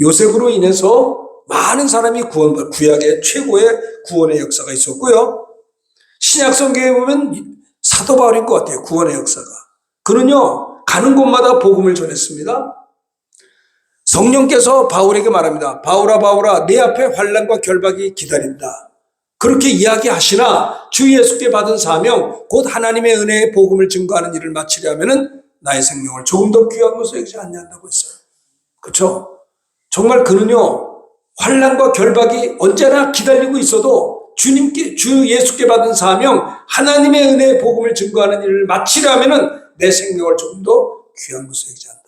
요셉으로 인해서 많은 사람이 구약의 최고의 구원의 역사가 있었고요. 신약 성경에 보면 사도 바울인 것 같아요. 구원의 역사가. 그는요. 가는 곳마다 복음을 전했습니다. 성령께서 바울에게 말합니다. 바울아 바울아 내 앞에 환난과 결박이 기다린다. 그렇게 이야기하시나 주 예수께 받은 사명 곧 하나님의 은혜의 복음을 증거하는 일을 마치려 하면은 나의 생명을 조금 더 귀한 것으로 여기지 않냐고 했어요. 그렇죠? 정말 그는요 환난과 결박이 언제나 기다리고 있어도 주 예수께 받은 사명 하나님의 은혜의 복음을 증거하는 일을 마치려 하면은 내 생명을 조금 더 귀한 것으로 여기지 않는다.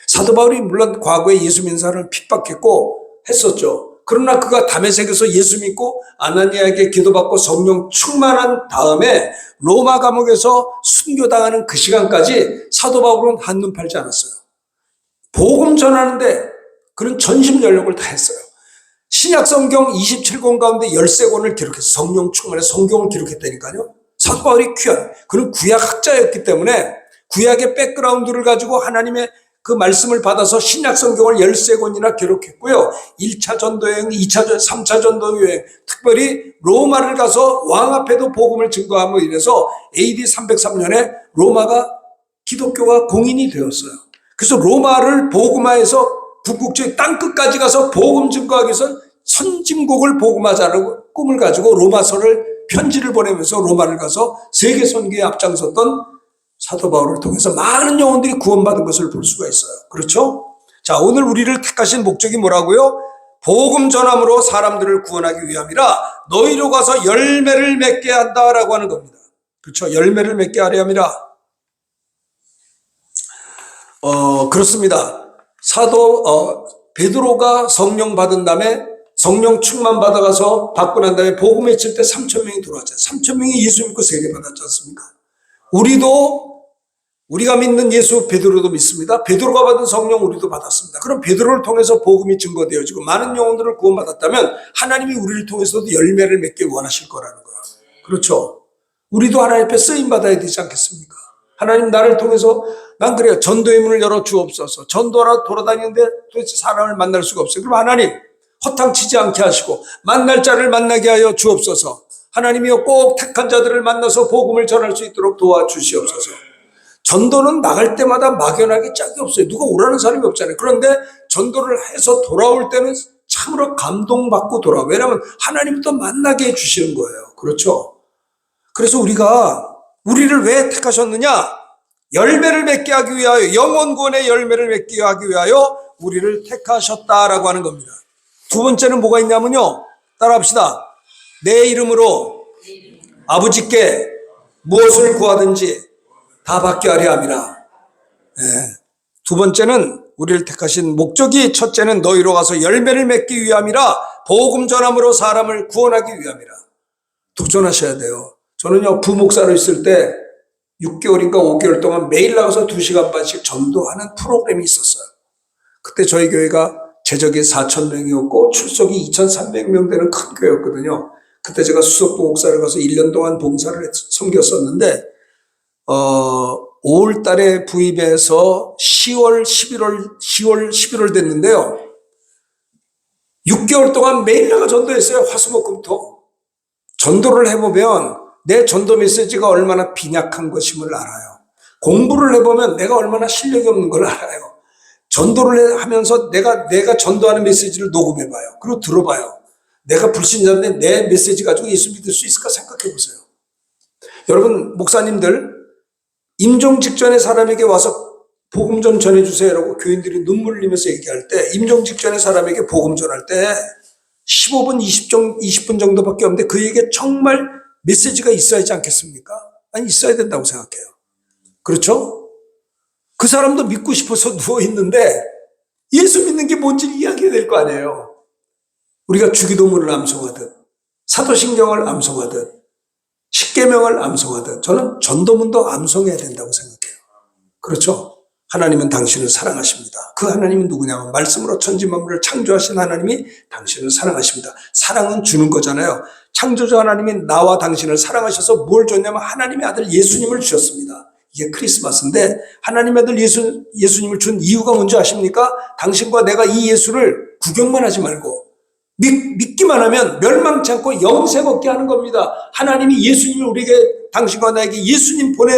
사도 바울이 물론 과거에 예수 믿는 사람을 핍박했고 했었죠. 그러나 그가 다메섹에서 예수 믿고 아나니아에게 기도받고 성령 충만한 다음에 로마 감옥에서 순교당하는 그 시간까지 사도 바울은 한눈 팔지 않았어요. 복음 전하는데 그는 전심전력을 다했어요. 신약 성경 27권 가운데 13권을 기록해서 성령 충만해서 성경을 기록했다니까요. 사도 바울이 그는 구약 학자였기 때문에 구약의 백그라운드를 가지고 하나님의 그 말씀을 받아서 신약 성경을 13권이나 기록했고요. 1차 전도여행, 2차, 3차 전도여행, 특별히 로마를 가서 왕 앞에도 복음을 증거함으로 인해서 AD 303년에 로마가 기독교가 공인이 되었어요. 그래서 로마를 복음화해서 북극주의 땅끝까지 가서 복음 증거하기 위해서 선진국을 복음화자라는 꿈을 가지고 로마서를 편지를 보내면서 로마를 가서 세계 선교에 앞장섰던 사도 바울을 통해서 많은 영혼들이 구원받은 것을 볼 수가 있어요. 그렇죠? 자, 오늘 우리를 택하신 목적이 뭐라고요? 복음 전함으로 사람들을 구원하기 위함이라 너희로 가서 열매를 맺게 한다라고 하는 겁니다. 그렇죠? 열매를 맺게 하려 함이라. 그렇습니다. 베드로가 성령 받은 다음에 성령 충만 받아가서 받고 난 다음에 복음 외칠 때 3,000명이 들어왔잖아요. 3,000명이 예수 믿고 세례 받았지 않습니까? 우리가 믿는 예수 베드로도 믿습니다. 베드로가 받은 성령 우리도 받았습니다. 그럼 베드로를 통해서 복음이 증거되어지고 많은 영혼들을 구원받았다면 하나님이 우리를 통해서도 열매를 맺길 원하실 거라는 거예요. 그렇죠? 우리도 하나님 앞에 쓰임받아야 되지 않겠습니까? 하나님 나를 통해서 난 그래요. 전도의 문을 열어 주옵소서. 전도하러 돌아다니는데 도대체 사람을 만날 수가 없어요. 그럼 하나님 허탕치지 않게 하시고 만날 자를 만나게 하여 주옵소서. 하나님이여 꼭 택한 자들을 만나서 복음을 전할 수 있도록 도와주시옵소서. 전도는 나갈 때마다 막연하게 짝이 없어요. 누가 오라는 사람이 없잖아요. 그런데 전도를 해서 돌아올 때는 참으로 감동받고 돌아와요. 왜냐하면 하나님도 만나게 해주시는 거예요. 그렇죠? 그래서 우리를 왜 택하셨느냐? 열매를 맺게 하기 위하여, 영혼 구원의 열매를 맺게 하기 위하여 우리를 택하셨다라고 하는 겁니다. 두 번째는 뭐가 있냐면요. 따라합시다. 내 이름으로 아버지께 무엇을 구하든지 다 받게 하려 함이라. 두 번째는 우리를 택하신 목적이, 첫째는 너희로 가서 열매를 맺기 위함이라, 복음 전함으로 사람을 구원하기 위함이라. 도전하셔야 돼요. 저는요, 부목사로 있을 때 6개월인가 5개월 동안 매일 나가서 2시간 반씩 전도하는 프로그램이 있었어요. 그때 저희 교회가 재적이 4,000명이었고 출석이 2,300명 되는 큰 교회였거든요. 그때 제가 수석 부목사를 가서 1년 동안 봉사를 섬겼었는데 5월 달에 부임해서 10월, 11월 됐는데요. 6개월 동안 매일 나가 전도했어요. 화수목금토. 전도를 해보면 내 전도 메시지가 얼마나 빈약한 것임을 알아요. 공부를 해보면 내가 얼마나 실력이 없는 걸 알아요. 전도를 하면서 내가 전도하는 메시지를 녹음해봐요. 그리고 들어봐요. 내가 불신자인데 내 메시지 가지고 예수 믿을 수 있을까 생각해보세요. 여러분, 목사님들, 임종 직전에 사람에게 와서 복음 좀 전해주세요라고 교인들이 눈물 흘리면서 얘기할 때, 임종 직전에 사람에게 복음 전할 때 15분, 20분 정도밖에 없는데 그에게 정말 메시지가 있어야지 않겠습니까? 아니, 있어야 된다고 생각해요. 그렇죠? 그 사람도 믿고 싶어서 누워있는데 예수 믿는 게 뭔지 이야기해야 될 거 아니에요. 우리가 주기도문을 암송하듯, 사도신경을 암송하듯, 십계명을 암송하듯, 저는 전도문도 암송해야 된다고 생각해요. 그렇죠? 하나님은 당신을 사랑하십니다. 그 하나님은 누구냐면 말씀으로 천지 만물을 창조하신 하나님이 당신을 사랑하십니다. 사랑은 주는 거잖아요. 창조주 하나님이 나와 당신을 사랑하셔서 뭘 줬냐면 하나님의 아들 예수님을 주셨습니다. 이게 크리스마스인데 하나님의 아들 예수님을 준 이유가 뭔지 아십니까? 당신과 내가 이 예수를 구경만 하지 말고 믿기만 하면 멸망치 않고 영생 얻게 하는 겁니다. 하나님이 예수님을 우리에게, 당신과 나에게 예수님 보내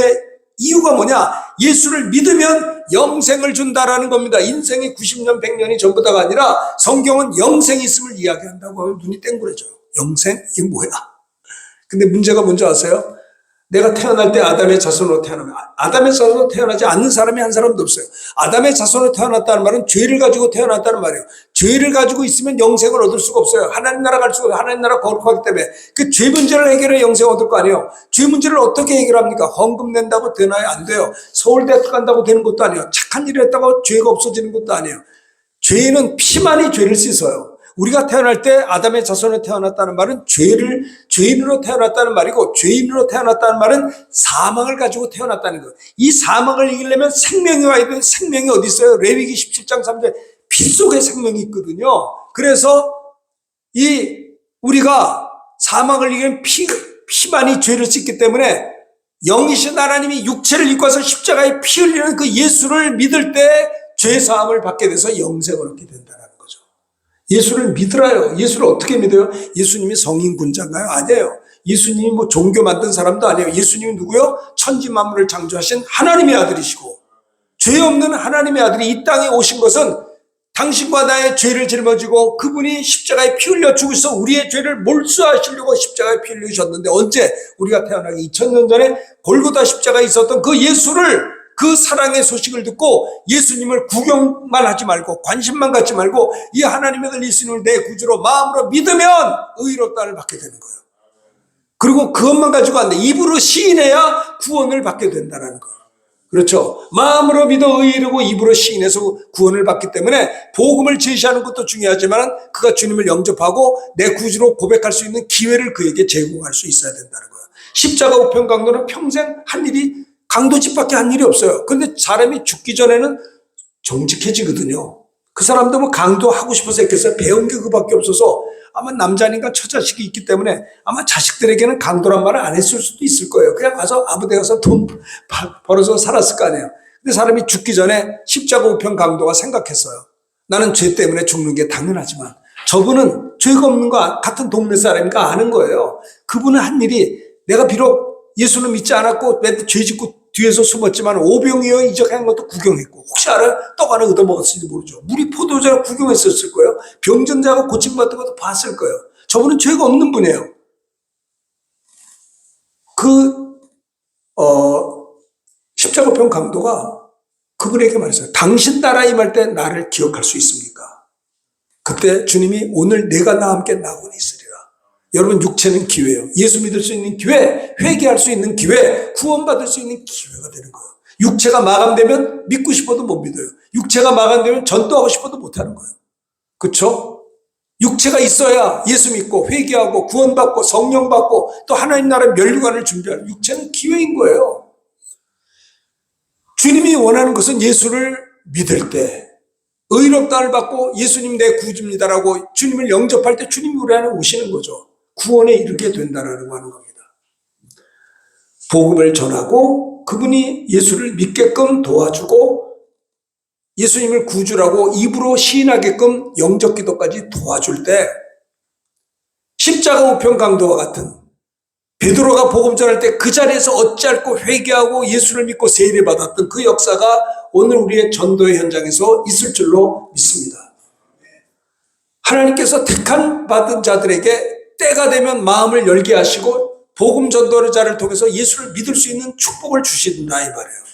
이유가 뭐냐? 예수를 믿으면 영생을 준다라는 겁니다. 인생이 90년, 100년이 전부다가 아니라 성경은 영생이 있음을 이야기한다고 하면 눈이 땡그래져요. 영생? 이게 뭐야? 근데 문제가 뭔지 아세요? 내가 태어날 때 아담의 자손으로 태어나면, 아담의 자손으로 태어나지 않는 사람이 한 사람도 없어요. 아담의 자손으로 태어났다는 말은 죄를 가지고 태어났다는 말이에요. 죄를 가지고 있으면 영생을 얻을 수가 없어요. 하나님 나라 갈 수가 없어요. 하나님 나라 거룩하기 때문에. 그 죄 문제를 해결해 영생 얻을 거 아니에요. 죄 문제를 어떻게 해결합니까? 헌금 낸다고 되나요? 안 돼요. 서울대학교 간다고 되는 것도 아니에요. 착한 일을 했다고 죄가 없어지는 것도 아니에요. 죄는 피만이 죄를 씻어요. 우리가 태어날 때 아담의 자손으로 태어났다는 말은 죄인으로 태어났다는 말이고, 죄인으로 태어났다는 말은 사망을 가지고 태어났다는 거예요. 이 사망을 이기려면 생명이 와야 되는데 생명이 어디 있어요? 레위기 17장 3절 피 속에 생명이 있거든요. 그래서 우리가 사망을 이기는 피만이 죄를 씻기 때문에 영이신 하나님이 육체를 입고 와서 십자가에 피 흘리는 그 예수를 믿을 때 죄 사함을 받게 돼서 영생을 얻게 된다는 거죠. 예수를 믿으라요. 예수를 어떻게 믿어요? 예수님이 성인 군자인가요? 아니에요. 예수님이 뭐 종교 만든 사람도 아니에요. 예수님이 누구요? 천지 만물을 창조하신 하나님의 아들이시고, 죄 없는 하나님의 아들이 이 땅에 오신 것은 당신과 나의 죄를 짊어지고 그분이 십자가에 피 흘려 죽으셔서 우리의 죄를 몰수하시려고 십자가에 피 흘리셨는데, 언제? 우리가 태어나기 2000년 전에 골고다 십자가에 있었던 그 예수를, 그 사랑의 소식을 듣고 예수님을 구경만 하지 말고 관심만 갖지 말고 이 하나님의 아들 예수님을 내 구주로 마음으로 믿으면 의롭다를 받게 되는 거예요. 그리고 그것만 가지고 안 돼. 입으로 시인해야 구원을 받게 된다는 거예요. 그렇죠. 마음으로 믿어 의이르고 입으로 시인해서 구원을 받기 때문에 복음을 제시하는 것도 중요하지만 그가 주님을 영접하고 내 구주로 고백할 수 있는 기회를 그에게 제공할 수 있어야 된다는 거예요. 십자가 우편 강도는 평생 한 일이 강도짓밖에 한 일이 없어요. 그런데 사람이 죽기 전에는 정직해지거든요. 그 사람도 뭐 강도하고 싶어서 했겠어요. 배운 게 그밖에 없어서 아마 남자니까 처자식이 있기 때문에 아마 자식들에게는 강도란 말을 안 했을 수도 있을 거예요. 그냥 가서 아무 데 가서 돈 벌어서 살았을 거 아니에요. 근데 사람이 죽기 전에 십자가 우편 강도가 생각했어요. 나는 죄 때문에 죽는 게 당연하지만 저분은 죄가 없는 거 같은 동네 사람이니까 아는 거예요. 그분은 한 일이, 내가 비록 예수는 믿지 않았고 죄 짓고 뒤에서 숨었지만 오병이어 이적한 것도 구경했고, 혹시 알아요? 떡 하나 얻어먹었을지도 모르죠. 물이 포도주를 구경했었을 거예요. 병전자가 고침받은 것도 봤을 거예요. 저분은 죄가 없는 분이에요. 십자가편 강도가 그분에게 말했어요. 당신 나라 임할 때 나를 기억할 수 있습니까? 그때 주님이 오늘 내가 나와 함께 나고는 있으리라. 여러분, 육체는 기회예요. 예수 믿을 수 있는 기회, 회개할 수 있는 기회, 구원받을 수 있는 기회가 되는 거예요. 육체가 마감되면 믿고 싶어도 못 믿어요. 육체가 마감되면 전도하고 싶어도 못하는 거예요. 그렇죠? 육체가 있어야 예수 믿고 회개하고 구원받고 성령 받고 또 하나님 나라 멸류관을 준비하는, 육체는 기회인 거예요. 주님이 원하는 것은 예수를 믿을 때 의롭다를 받고 예수님 내 구주입니다라고 주님을 영접할 때 주님이 우리 안에 오시는 거죠. 구원에 이르게 된다라고 하는 겁니다. 복음을 전하고 그분이 예수를 믿게끔 도와주고 예수님을 구주라고 입으로 시인하게끔 영접 기도까지 도와줄 때, 십자가 우편 강도와 같은, 베드로가 복음 전할 때 그 자리에서 어찌할꼬 회개하고 예수를 믿고 세례받았던 그 역사가 오늘 우리의 전도의 현장에서 있을 줄로 믿습니다. 하나님께서 택한 받은 자들에게 때가 되면 마음을 열게 하시고 복음 전도자를 통해서 예수를 믿을 수 있는 축복을 주신다 이 말이에요.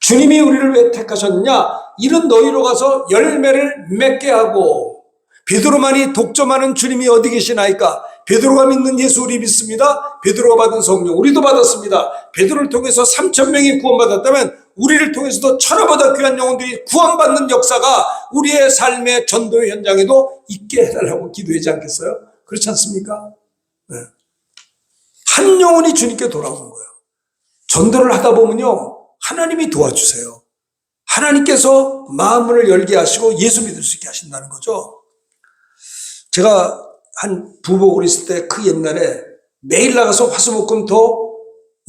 주님이 우리를 왜 택하셨느냐? 이런 너희로 가서 열매를 맺게 하고. 베드로만이 독점하는 주님이 어디 계시나이까? 베드로가 믿는 예수 우리 믿습니다. 베드로가 받은 성령 우리도 받았습니다. 베드로를 통해서 3,000명이 구원받았다면 우리를 통해서도 천하보다 귀한 영혼들이 구원받는 역사가 우리의 삶의 전도의 현장에도 있게 해달라고 기도하지 않겠어요? 그렇지 않습니까? 네. 한 영혼이 주님께 돌아오는 거예요. 전도를 하다 보면요, 하나님이 도와주세요. 하나님께서 마음을 열게 하시고 예수 믿을 수 있게 하신다는 거죠. 제가 한 부복을 있을 때 그 옛날에 매일 나가서 화수목금토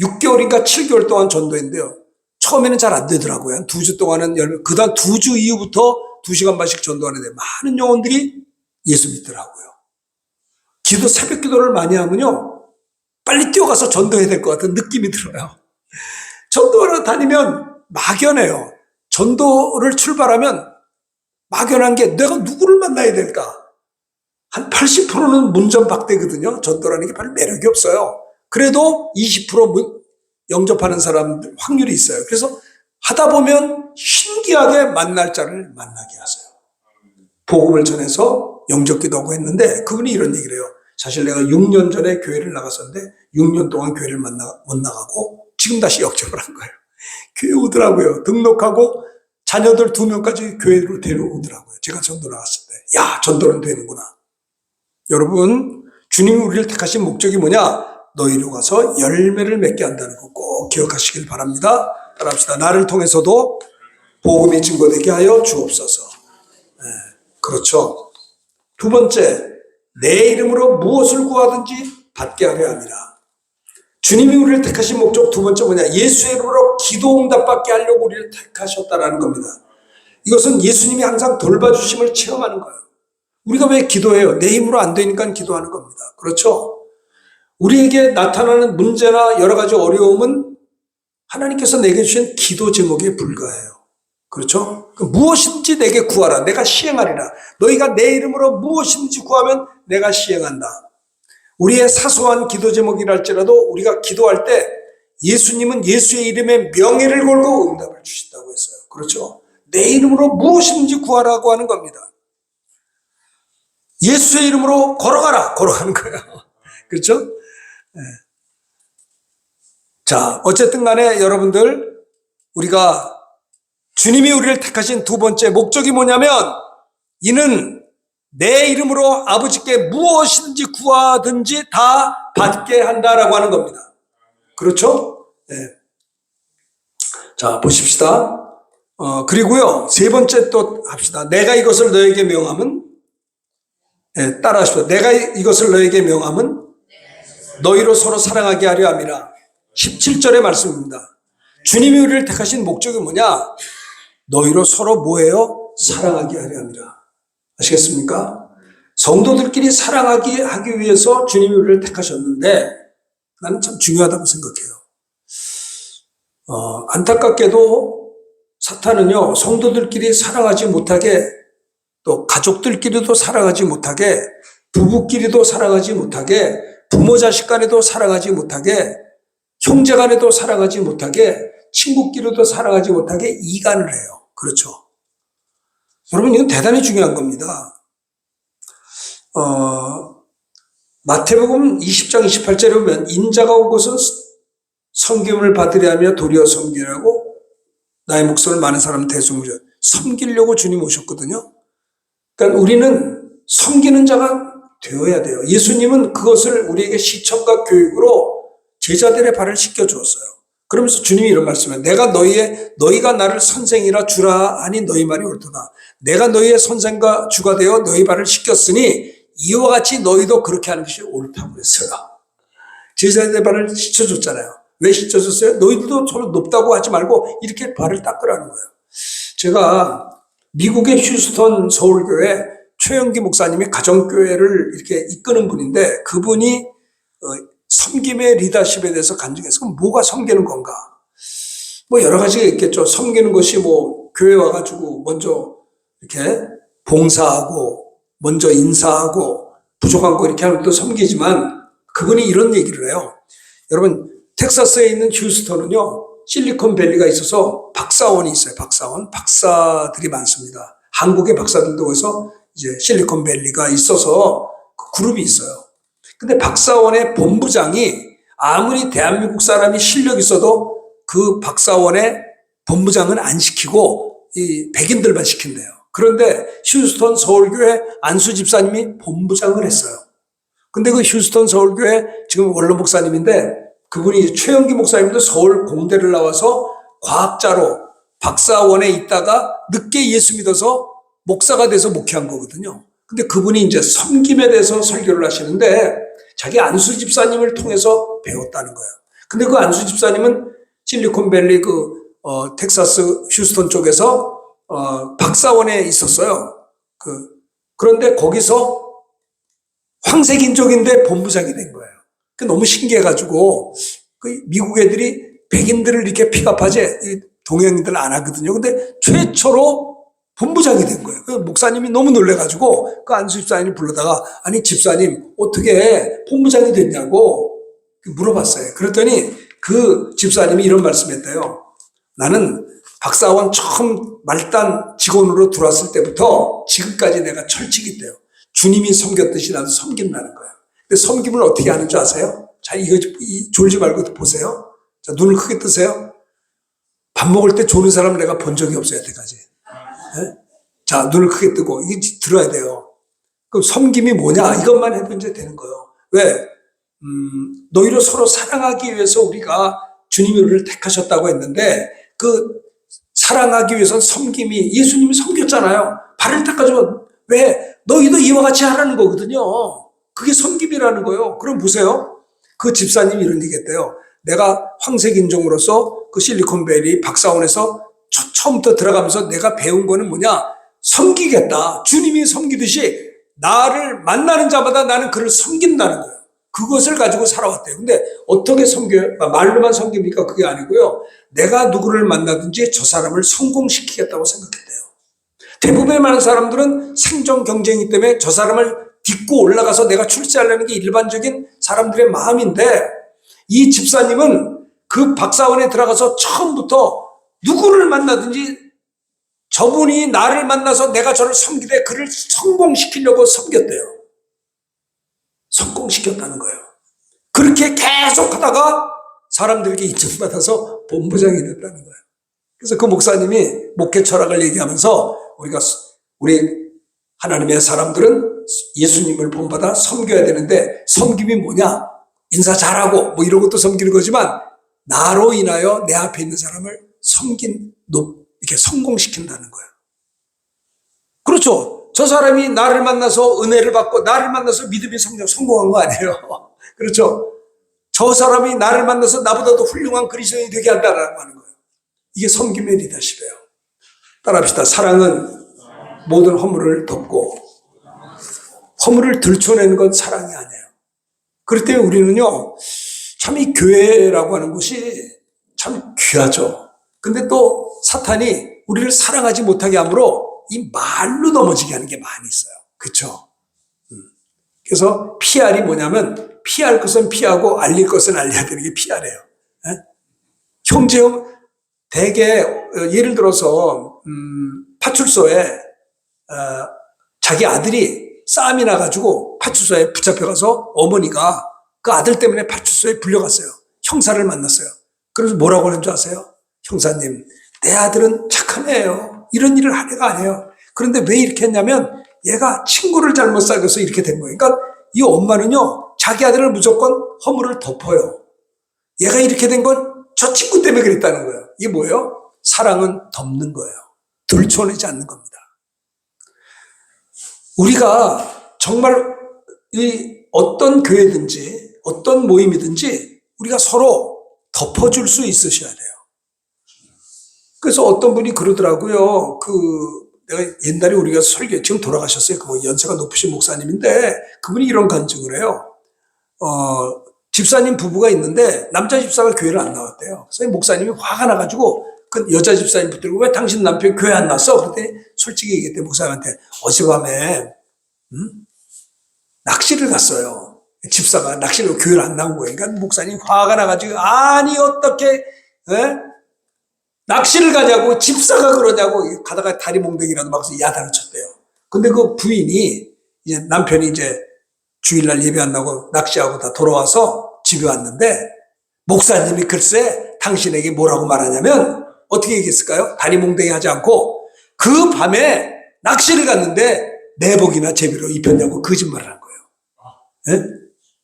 6개월인가 7개월 동안 전도했는데요. 처음에는 잘 안 되더라고요. 한 2주 동안은 그 다음 2주 이후부터 2시간 반씩 전도하는데 많은 영혼들이 예수 믿더라고요. 기도, 새벽 기도를 많이 하면요, 빨리 뛰어가서 전도해야 될 것 같은 느낌이 들어요. 전도하러 다니면 막연해요. 전도를 출발하면 막연한 게 내가 누구를 만나야 될까? 한 80%는 문전박대거든요. 전도라는 게 별로 매력이 없어요. 그래도 20% 영접하는 사람들 확률이 있어요. 그래서 하다 보면 신기하게 만날 자를 만나게 하세요. 복음을 전해서 영접기도 하고 했는데 그분이 이런 얘기를 해요. 사실 내가 6년 전에 교회를 나갔었는데 6년 동안 교회를 못 나가고 지금 다시 역접을 한 거예요. 교회 오더라고요. 등록하고 자녀들 2명까지 교회로 데려오더라고요. 제가 전도 나갔을 때. 야, 전도는 되는구나. 여러분, 주님이 우리를 택하신 목적이 뭐냐? 너희로 가서 열매를 맺게 한다는 거 꼭 기억하시길 바랍니다. 따라합시다. 나를 통해서도 복음이 증거되게 하여 주옵소서. 네. 그렇죠. 두 번째, 내 이름으로 무엇을 구하든지 받게 하려 합니다. 주님이 우리를 택하신 목적 두 번째 뭐냐? 예수의 이름으로 기도 응답받게 하려고 우리를 택하셨다라는 겁니다. 이것은 예수님이 항상 돌봐주심을 체험하는 거예요. 우리가 왜 기도해요? 내 힘으로 안 되니까 기도하는 겁니다. 그렇죠? 우리에게 나타나는 문제나 여러 가지 어려움은 하나님께서 내게 주신 기도 제목에 불과해요. 그렇죠? 무엇인지 내게 구하라. 내가 시행하리라. 너희가 내 이름으로 무엇인지 구하면 내가 시행한다. 우리의 사소한 기도 제목이라 할지라도 우리가 기도할 때 예수님은 예수의 이름에 명예를 걸고 응답을 주신다고 했어요. 그렇죠? 내 이름으로 무엇인지 구하라고 하는 겁니다. 예수의 이름으로 걸어가라. 걸어가는 거예요. 그렇죠? 네. 자, 어쨌든 간에 여러분들, 우리가 주님이 우리를 택하신 두 번째 목적이 뭐냐면, 이는 내 이름으로 아버지께 무엇이든지 구하든지 다 받게 한다라고 하는 겁니다. 그렇죠? 네. 자, 보십시다. 그리고요, 세 번째 또 합시다. 내가 이것을 너에게 명함은, 네, 따라하십시오. 내가 이것을 너에게 명함은 너희로 서로 사랑하게 하려 함이라. 17절의 말씀입니다. 주님이 우리를 택하신 목적이 뭐냐? 너희로 서로 뭐예요? 사랑하게 하려 함이라. 아시겠습니까? 성도들끼리 사랑하기 위해서 주님이 우리를 택하셨는데 나는 참 중요하다고 생각해요. 안타깝게도 사탄은요, 성도들끼리 사랑하지 못하게, 또 가족들끼리도 사랑하지 못하게, 부부끼리도 사랑하지 못하게, 부모 자식 간에도 사랑하지 못하게, 형제 간에도 사랑하지 못하게, 친구끼리도 사랑하지 못하게 이간을 해요. 그렇죠? 여러분, 이건 대단히 중요한 겁니다. 마태복음 20장 28절에 보면 인자가 온 것은 섬김을 받으려 하며 도리어 섬기라고 나의 목숨을 많은 사람 대속을 섬기려고 주님 오셨거든요. 그러니까 우리는 섬기는 자가 되어야 돼요. 예수님은 그것을 우리에게 시청과 교육으로 제자들의 발을 씻겨주었어요. 그러면서 주님이 이런 말씀을, 너희가 나를 선생이라 주라 하니 너희 말이 옳도다. 내가 너희의 선생과 주가 되어 너희 발을 씻겼으니 이와 같이 너희도 그렇게 하는 것이 옳다고 그랬어요. 제자들의 발을 씻어줬잖아요. 왜 씻어줬어요? 너희들도 서로 높다고 하지 말고 이렇게 발을 닦으라는 거예요. 제가 미국의 휴스턴 서울교회 최영기 목사님이 가정교회를 이렇게 이끄는 분인데, 그분이 섬김의 리더십에 대해서 간증해서, 그럼 뭐가 섬기는 건가? 뭐 여러 가지가 있겠죠. 섬기는 것이 뭐 교회 와가지고 먼저 이렇게 봉사하고, 먼저 인사하고, 부족한 거 이렇게 하는 것도 섬기지만, 그분이 이런 얘기를 해요. 여러분, 텍사스에 있는 휴스턴은요, 실리콘밸리가 있어서 박사원이 있어요. 박사들이 많습니다. 한국의 박사들도 해서 이제 실리콘밸리가 있어서 그 그룹이 있어요. 근데 박사원의 본부장이 아무리 대한민국 사람이 실력 있어도 그 박사원의 본부장은 안 시키고 이 백인들만 시킨대요. 그런데 휴스턴 서울교회 안수 집사님이 본부장을 했어요. 근데 그 휴스턴 서울교회 지금 원로 목사님인데, 그분이 최영기 목사님도 서울 공대를 나와서 과학자로 박사원에 있다가 늦게 예수 믿어서 목사가 돼서 목회한 거거든요. 근데 그분이 이제 섬김에 대해서 설교를 하시는데 자기 안수 집사님을 통해서 배웠다는 거예요. 근데 그 안수 집사님은 실리콘밸리 텍사스 휴스턴 쪽에서 박사원에 있었어요. 그런데 거기서 황색인종인데 본부장이 된 거예요. 너무 신기해가지고, 미국 애들이 백인들을 이렇게 픽업하지, 동양인들은 안 하거든요. 근데 최초로 본부장이 된 거예요. 목사님이 너무 놀래가지고, 그 안수 집사님이 불러다가, 아니, 집사님, 어떻게 본부장이 됐냐고 물어봤어요. 그랬더니 그 집사님이 이런 말씀 했대요. 나는 박사원 처음 말단 직원으로 들어왔을 때부터 지금까지 내가 철칙이 돼요. 주님이 섬겼듯이 나도 섬긴다는 거예요. 근데 섬김을 어떻게 하는 줄 아세요? 자, 이거 졸지 말고 보세요. 자, 눈을 크게 뜨세요. 밥 먹을 때 조는 사람을 내가 본 적이 없어요, 여태까지. 네? 자, 눈을 크게 뜨고 이게 들어야 돼요. 그럼 섬김이 뭐냐? 이것만 해도 이제 되는 거예요. 왜? 너희를 서로 사랑하기 위해서 우리가 주님이 우리를 택하셨다고 했는데, 그 사랑하기 위해서는 섬김이, 예수님이 섬겼잖아요. 발을 닦아주고 왜? 너희도 이와 같이 하라는 거거든요. 그게 섬김이라는 거예요. 그럼 보세요. 그 집사님이 이런 얘기했대요. 내가 황색 인종으로서 그 실리콘밸리 박사원에서 처음부터 들어가면서 내가 배운 거는 뭐냐? 섬기겠다. 주님이 섬기듯이 나를 만나는 자마다 나는 그를 섬긴다는 거예요. 그것을 가지고 살아왔대요. 근데 어떻게 섬겨요? 말로만 섬깁니까? 그게 아니고요. 내가 누구를 만나든지 저 사람을 성공시키겠다고 생각했대요. 대부분의 많은 사람들은 생존 경쟁이기 때문에 저 사람을 딛고 올라가서 내가 출세하려는 게 일반적인 사람들의 마음인데, 이 집사님은 그 박사원에 들어가서 처음부터 누구를 만나든지 저분이 나를 만나서 내가 저를 섬기되 그를 성공시키려고 섬겼대요. 성공시켰다는 거예요. 그렇게 계속 하다가 사람들에게 인정받아서 본부장이 됐다는 거예요. 그래서 그 목사님이 목회 철학을 얘기하면서 우리 하나님의 사람들은 예수님을 본받아 섬겨야 되는데, 섬김이 뭐냐? 인사 잘하고 뭐 이런 것도 섬기는 거지만 나로 인하여 내 앞에 있는 사람을 이렇게 성공시킨다는 거예요. 그렇죠. 저 사람이 나를 만나서 은혜를 받고 나를 만나서 믿음이 성공한 거 아니에요. 그렇죠. 저 사람이 나를 만나서 나보다도 훌륭한 그리스도인이 되게 한다라고 하는 거예요. 이게 섬김의 리더십이에요. 따라합시다. 사랑은 모든 허물을 덮고 허물을 들춰내는 건 사랑이 아니에요. 그럴 때 우리는요, 참 이 교회라고 하는 곳이 참 귀하죠. 근데 또 사탄이 우리를 사랑하지 못하게 함으로 이 말로 넘어지게 하는 게 많이 있어요. 그렇죠? 그래서 PR이 뭐냐면, 피할 것은 피하고 알릴 것은 알려야 되는 게 PR이에요. 형제형 대개 예를 들어서 파출소에 자기 아들이 싸움이 나가지고 파출소에 붙잡혀가서 어머니가 그 아들 때문에 파출소에 불려갔어요. 형사를 만났어요. 그래서 뭐라고 하는 줄 아세요? 형사님, 내 아들은 착한 애예요. 이런 일을 할 애가 아니에요. 그런데 왜 이렇게 했냐면 얘가 친구를 잘못 사귀어서 이렇게 된 거예요. 그러니까 이 엄마는요, 자기 아들을 무조건 허물을 덮어요. 얘가 이렇게 된 건 저 친구 때문에 그랬다는 거예요. 이게 뭐예요? 사랑은 덮는 거예요. 들춰내지 않는 겁니다. 우리가 정말 이 어떤 교회든지 어떤 모임이든지 우리가 서로 덮어줄 수 있으셔야 돼요. 그래서 어떤 분이 그러더라고요. 내가 옛날에 우리가 지금 돌아가셨어요. 연세가 높으신 목사님인데 그분이 이런 간증을 해요. 집사님 부부가 있는데 남자 집사가 교회를 안 나왔대요. 그래서 목사님이 화가 나가지고 그 여자 집사님 붙들고 왜 당신 남편 교회 안 나왔어? 그랬더니 솔직히 얘기했대. 목사님한테 어젯밤에 낚시를 갔어요. 집사가 낚시로 교회를 안 나온 거예요. 그러니까 목사님 화가 나가지고 아니 어떻게 낚시를 가냐고 집사가 그러냐고 가다가 다리 몽둥이라도 막서 야단을 쳤대요. 근데 그 부인이 이제 남편이 이제 주일날 예배 안 나고 낚시하고 다 돌아와서 집에 왔는데 목사님이 글쎄 당신에게 뭐라고 말하냐면 어떻게 얘기했을까요? 다리 몽둥이 하지 않고 그 밤에 낚시를 갔는데 내복이나 제비로 입혔냐고 거짓말을 한 거예요. 예?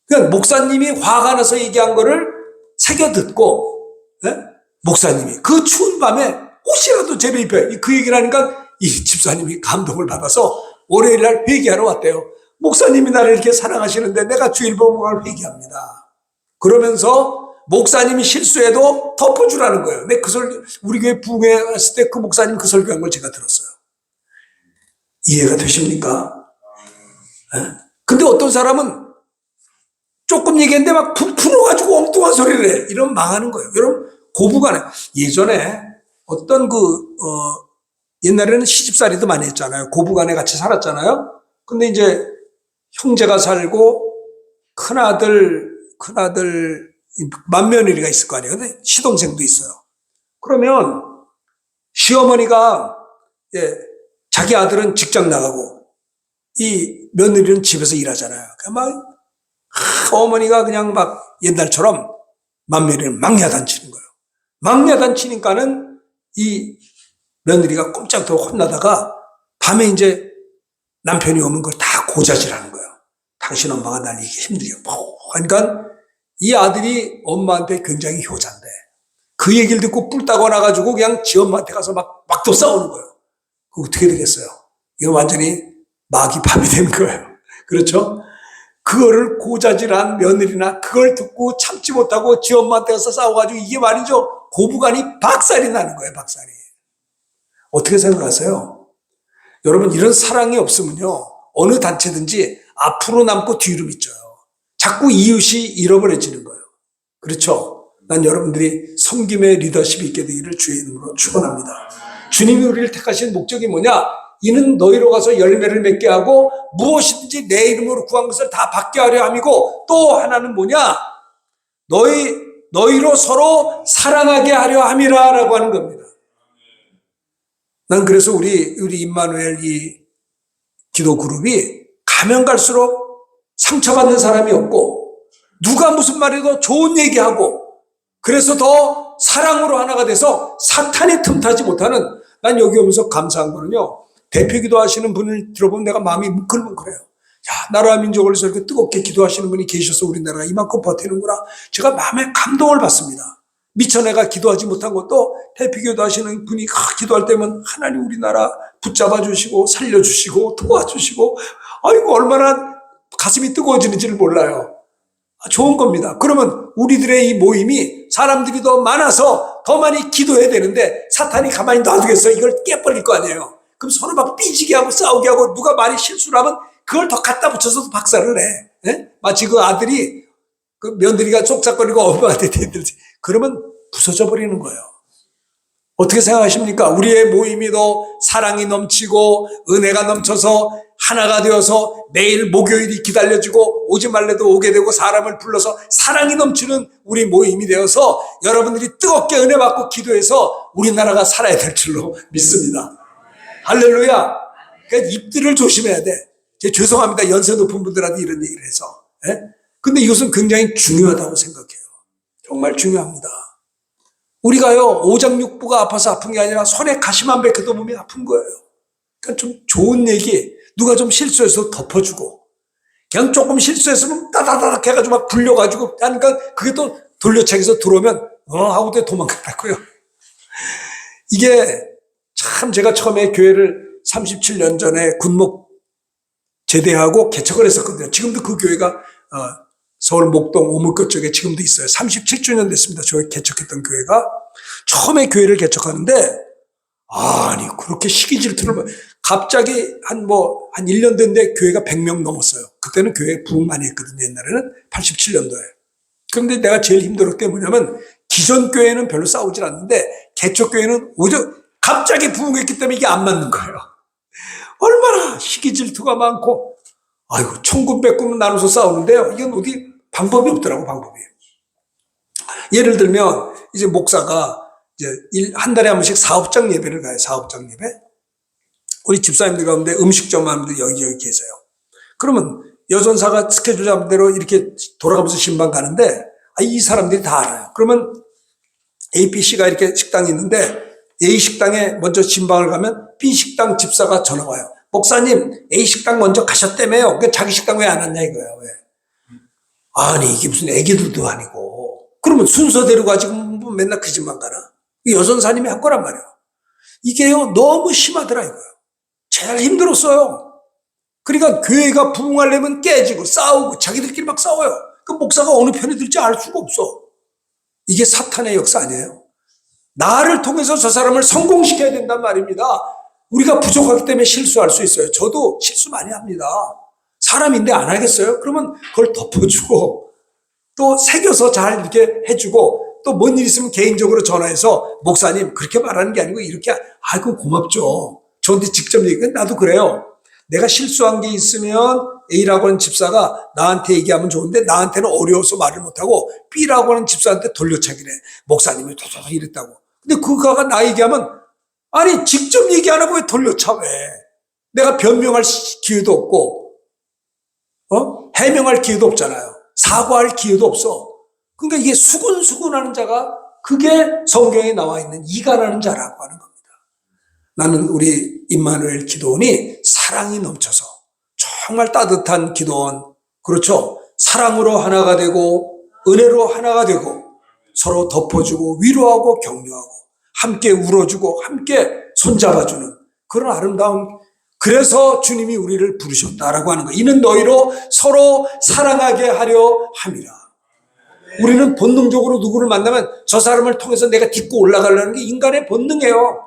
그러니까 목사님이 화가 나서 얘기한 거를 새겨 듣고 목사님이 그 추운 밤에 혹시라도 제비 입혀 그 얘기를 하니까 이 집사님이 감동을 받아서 월요일날 회개하러 왔대요. 목사님이 나를 이렇게 사랑하시는데 내가 주일 봉헌을 회개합니다. 그러면서 목사님이 실수해도 덮어주라는 거예요. 우리 교회 부흥회했을 때 그 목사님 그 설교한 걸 제가 들었어요. 이해가 되십니까? 근데 어떤 사람은 조금 얘기했는데 막 부풀어가지고 엉뚱한 소리를 해. 이러면 망하는 거예요. 여러분, 고부간에 예전에 어떤 옛날에는 시집살이도 많이 했잖아요. 고부간에 같이 살았잖아요. 근데 이제 형제가 살고 큰아들 맏며느리가 있을 거 아니에요. 근데 시동생도 있어요. 그러면 시어머니가 자기 아들은 직장 나가고 이 며느리는 집에서 일하잖아요. 막 어머니가 그냥 막 옛날처럼 맏며느리는 막야단치는 거예요. 막야단치니까는 이 며느리가 꼼짝도 혼나다가 밤에 이제 남편이 오면 그걸 다 고자질하는 거예요. 당신 엄마가 날 이게 힘들게 그러니까 이 아들이 엄마한테 굉장히 효자인데 그 얘기를 듣고 뿔 따고 나가지고 그냥 지 엄마한테 가서 막 또 싸우는 거예요. 그거 어떻게 되겠어요? 이거 완전히 막이 밤이 된 거예요. 그렇죠? 그거를 고자질한 며느리나 그걸 듣고 참지 못하고 지 엄마한테 가서 싸워가지고 이게 말이죠. 고부간이 박살이 나는 거예요. 박살이. 어떻게 생각하세요? 여러분 이런 사랑이 없으면요. 어느 단체든지 앞으로 남고 뒤로 미쳐요. 자꾸 이웃이 잃어버려지는 거예요. 그렇죠? 난 여러분들이 섬김의 리더십이 있게 되기를 주의 이름으로 축원합니다. 주님이 우리를 택하신 목적이 뭐냐? 이는 너희로 가서 열매를 맺게 하고 무엇이든지 내 이름으로 구한 것을 다 받게 하려 함이고 또 하나는 뭐냐? 너희로 서로 사랑하게 하려 함이라 라고 하는 겁니다. 난 그래서 우리 임마누엘 이 기도 그룹이 가면 갈수록 상처받는 사람이 없고 누가 무슨 말해도 좋은 얘기하고 그래서 더 사랑으로 하나가 돼서 사탄이 틈타지 못하는 난 여기 오면서 감사한 거는요. 대표 기도하시는 분을 들어보면 내가 마음이 뭉클뭉클해요. 야, 나라와 민족을 위해서 이렇게 뜨겁게 기도하시는 분이 계셔서 우리나라가 이만큼 버티는구나. 제가 마음에 감동을 받습니다. 미처 내가 기도하지 못한 것도 대표 기도하시는 분이 기도할 때면 하나님 우리나라 붙잡아 주시고 살려주시고 도와주시고 아이고 얼마나 가슴이 뜨거워지는지를 몰라요. 좋은 겁니다. 그러면 우리들의 이 모임이 사람들이 더 많아서 더 많이 기도해야 되는데 사탄이 가만히 놔두겠어. 이걸 깨버릴 거 아니에요. 그럼 서로 막 삐지게 하고 싸우게 하고 누가 많이 실수를 하면 그걸 더 갖다 붙여서 박살을 내. 예? 마치 그 아들이 그 며느리가 쪽짝거리고 엄마한테 대들지. 그러면 부서져 버리는 거예요. 어떻게 생각하십니까? 우리의 모임이 더 사랑이 넘치고 은혜가 넘쳐서 하나가 되어서 매일 목요일이 기다려지고 오지 말래도 오게 되고 사람을 불러서 사랑이 넘치는 우리 모임이 되어서 여러분들이 뜨겁게 은혜 받고 기도해서 우리나라가 살아야 될 줄로 믿습니다. 할렐루야. 그러니까 입들을 조심해야 돼. 죄송합니다. 연세 높은 분들한테 이런 얘기를 해서. 예? 근데 이것은 굉장히 중요하다고 생각해요. 정말 중요합니다. 우리가요, 오장육부가 아파서 아픈 게 아니라 손에 가시만 베껴도 몸이 아픈 거예요. 그러니까 좀 좋은 얘기, 누가 좀 실수해서 덮어주고, 그냥 조금 실수했으면 따다다닥 해가지고 막 굴려가지고, 그러니까 그게 또 돌려차기서 들어오면, 하고 또 도망갔다고요. 이게 참 제가 처음에 교회를 37년 전에 군목 제대하고 개척을 했었거든요. 지금도 그 교회가, 서울 목동 오목교 쪽에 지금도 있어요. 37주년 됐습니다. 저 개척했던 교회가. 처음에 교회를 개척하는데, 아니, 그렇게 시기 질투를, 갑자기 한 1년 됐는데 교회가 100명 넘었어요. 그때는 교회 부흥 많이 했거든요. 옛날에는 87년도에. 그런데 내가 제일 힘들었던 게 뭐냐면, 기존 교회는 별로 싸우질 않는데, 개척 교회는 오히려 갑자기 부흥했기 때문에 이게 안 맞는 거예요. 얼마나 시기 질투가 많고, 아이고, 천군백군 나눠서 싸우는데요. 이건 어디 방법이 없더라고, 방법이. 예를 들면, 이제 목사가 이제 한 달에 한 번씩 사업장 예배를 가요, 사업장 예배. 우리 집사님들 가운데 음식점 하는데 여기 계세요. 그러면 여전사가 스케줄 잡은 대로 이렇게 돌아가면서 신방 가는데, 이 사람들이 다 알아요. 그러면 APC가 이렇게 식당이 있는데, A 식당에 먼저 신방을 가면 B 식당 집사가 전화 와요. 목사님, A 식당 먼저 가셨다며요. 그러니까 자기 식당 왜 안 왔냐 이거야, 왜. 아니, 이게 무슨 애기들도 아니고. 그러면 순서대로 가지고 맨날 그 집만 가나? 여전사님이 한 거란 말이야. 이게요, 너무 심하더라, 이거요. 제일 힘들었어요. 그러니까 교회가 부흥하려면 깨지고 싸우고 자기들끼리 막 싸워요. 그 목사가 어느 편에 들지 알 수가 없어. 이게 사탄의 역사 아니에요? 나를 통해서 저 사람을 성공시켜야 된단 말입니다. 우리가 부족하기 때문에 실수할 수 있어요. 저도 실수 많이 합니다. 사람인데 안 하겠어요? 그러면 그걸 덮어주고 또 새겨서 잘 이렇게 해주고 또 뭔 일 있으면 개인적으로 전화해서 목사님 그렇게 말하는 게 아니고 이렇게 아이고 고맙죠. 저한테 직접 얘기해. 나도 그래요. 내가 실수한 게 있으면 A라고 하는 집사가 나한테 얘기하면 좋은데 나한테는 어려워서 말을 못하고 B라고 하는 집사한테 돌려차기래. 목사님이 도도도 이랬다고. 근데 그거가 나 얘기하면 아니 직접 얘기 안 하고 왜 돌려차 왜. 내가 변명할 기회도 없고 해명할 기회도 없잖아요. 사과할 기회도 없어. 그러니까 이게 수군수군하는 자가 그게 성경에 나와 있는 이간하는 자라고 하는 겁니다. 나는 우리 임마누엘 기도원이 사랑이 넘쳐서 정말 따뜻한 기도원, 그렇죠? 사랑으로 하나가 되고 은혜로 하나가 되고 서로 덮어주고 위로하고 격려하고 함께 울어주고 함께 손잡아주는 그런 아름다운 그래서 주님이 우리를 부르셨다라고 하는 거예요. 이는 너희로 서로 사랑하게 하려 함이라. 우리는 본능적으로 누구를 만나면 저 사람을 통해서 내가 딛고 올라가려는 게 인간의 본능이에요.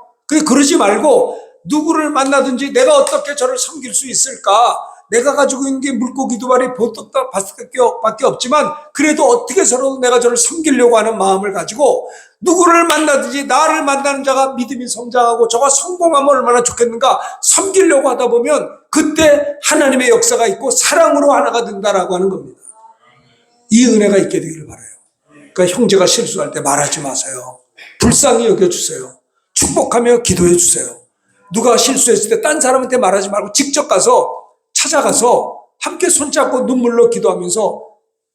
그러지 말고 누구를 만나든지 내가 어떻게 저를 섬길 수 있을까? 내가 가지고 있는 게 물고기 두 마리 보떡밖에 없지만 그래도 어떻게 서로 내가 저를 섬기려고 하는 마음을 가지고 누구를 만나든지 나를 만나는 자가 믿음이 성장하고 저가 성공하면 얼마나 좋겠는가 섬기려고 하다 보면 그때 하나님의 역사가 있고 사랑으로 하나가 된다라고 하는 겁니다. 이 은혜가 있게 되기를 바라요. 그러니까 형제가 실수할 때 말하지 마세요. 불쌍히 여겨주세요. 축복하며 기도해 주세요. 누가 실수했을 때 딴 사람한테 말하지 말고 직접 가서 찾아가서 함께 손잡고 눈물로 기도하면서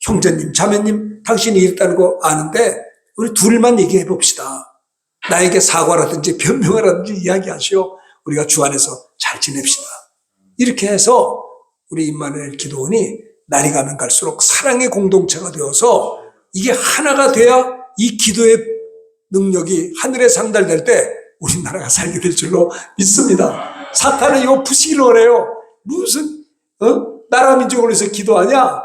형제님, 자매님, 당신이 이랬다는 거 아는데 우리 둘만 얘기해 봅시다. 나에게 사과라든지 변명하라든지 이야기하시오. 우리가 주 안에서 잘 지냅시다. 이렇게 해서 우리 임마누엘 기도원이 날이 가면 갈수록 사랑의 공동체가 되어서 이게 하나가 돼야 이 기도의 능력이 하늘에 상달될 때 우리나라가 살게 될 줄로 믿습니다. 사탄은 이거 부시기를 원해요. 무슨 나라 민족을 위해서 기도하냐?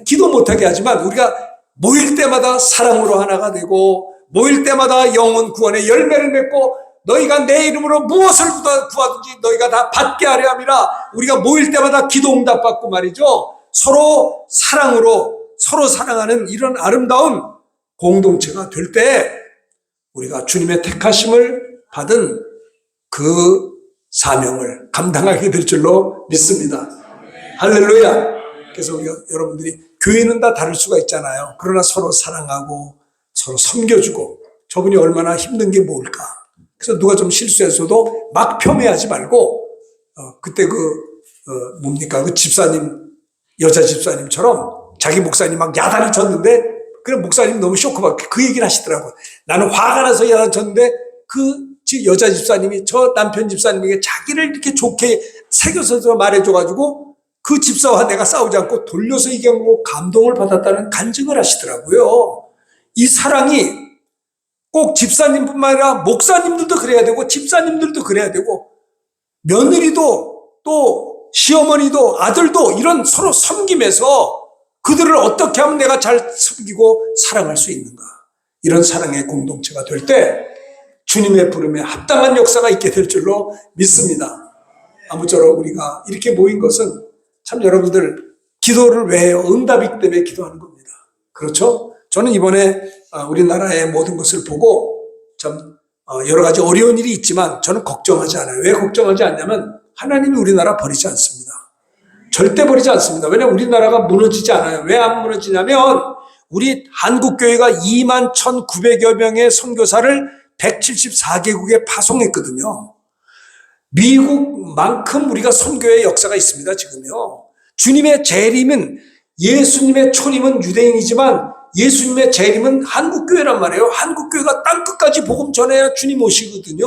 기도 못하게 하지만 우리가 모일 때마다 사랑으로 하나가 되고 모일 때마다 영혼 구원의 열매를 맺고 너희가 내 이름으로 무엇을 구하든지 너희가 다 받게 하려 함이라. 우리가 모일 때마다 기도 응답받고 말이죠. 서로 사랑으로 서로 사랑하는 이런 아름다운 공동체가 될 때 우리가 주님의 택하심을 받은 그 사명을 감당하게 될 줄로 믿습니다. 할렐루야. 그래서 우리가 여러분들이 교회는 다 다를 수가 있잖아요. 그러나 서로 사랑하고 서로 섬겨주고 저분이 얼마나 힘든 게 뭘까. 그래서 누가 좀 실수해서도 막 폄훼하지 말고 그때 뭡니까 그 집사님 여자 집사님처럼 자기 목사님 막 야단을 쳤는데 그래 목사님 너무 쇼크받고 그 얘기를 하시더라고요. 나는 화가 나서 야단 쳤는데 그 여자 집사님이 저 남편 집사님에게 자기를 이렇게 좋게 새겨서 말해줘가지고 그 집사와 내가 싸우지 않고 돌려서 얘기하고 감동을 받았다는 간증을 하시더라고요. 이 사랑이 꼭 집사님뿐만 아니라 목사님들도 그래야 되고 집사님들도 그래야 되고 며느리도 또 시어머니도 아들도 이런 서로 섬김에서 그들을 어떻게 하면 내가 잘 섬기고 사랑할 수 있는가. 이런 사랑의 공동체가 될 때 주님의 부름에 합당한 역사가 있게 될 줄로 믿습니다. 아무쪼록 우리가 이렇게 모인 것은 참 여러분들 기도를 왜 해요? 응답이기 때문에 기도하는 겁니다. 그렇죠? 저는 이번에 우리나라의 모든 것을 보고 참 여러 가지 어려운 일이 있지만 저는 걱정하지 않아요. 왜 걱정하지 않냐면 하나님이 우리나라 버리지 않습니다. 절대 버리지 않습니다. 왜냐하면 우리나라가 무너지지 않아요. 왜 안 무너지냐면 우리 한국교회가 21,900여 명의 선교사를 174개국에 파송했거든요. 미국만큼 우리가 선교의 역사가 있습니다. 지금요. 주님의 재림은 예수님의 초림은 유대인이지만 예수님의 재림은 한국교회란 말이에요. 한국교회가 땅끝까지 복음 전해야 주님 오시거든요.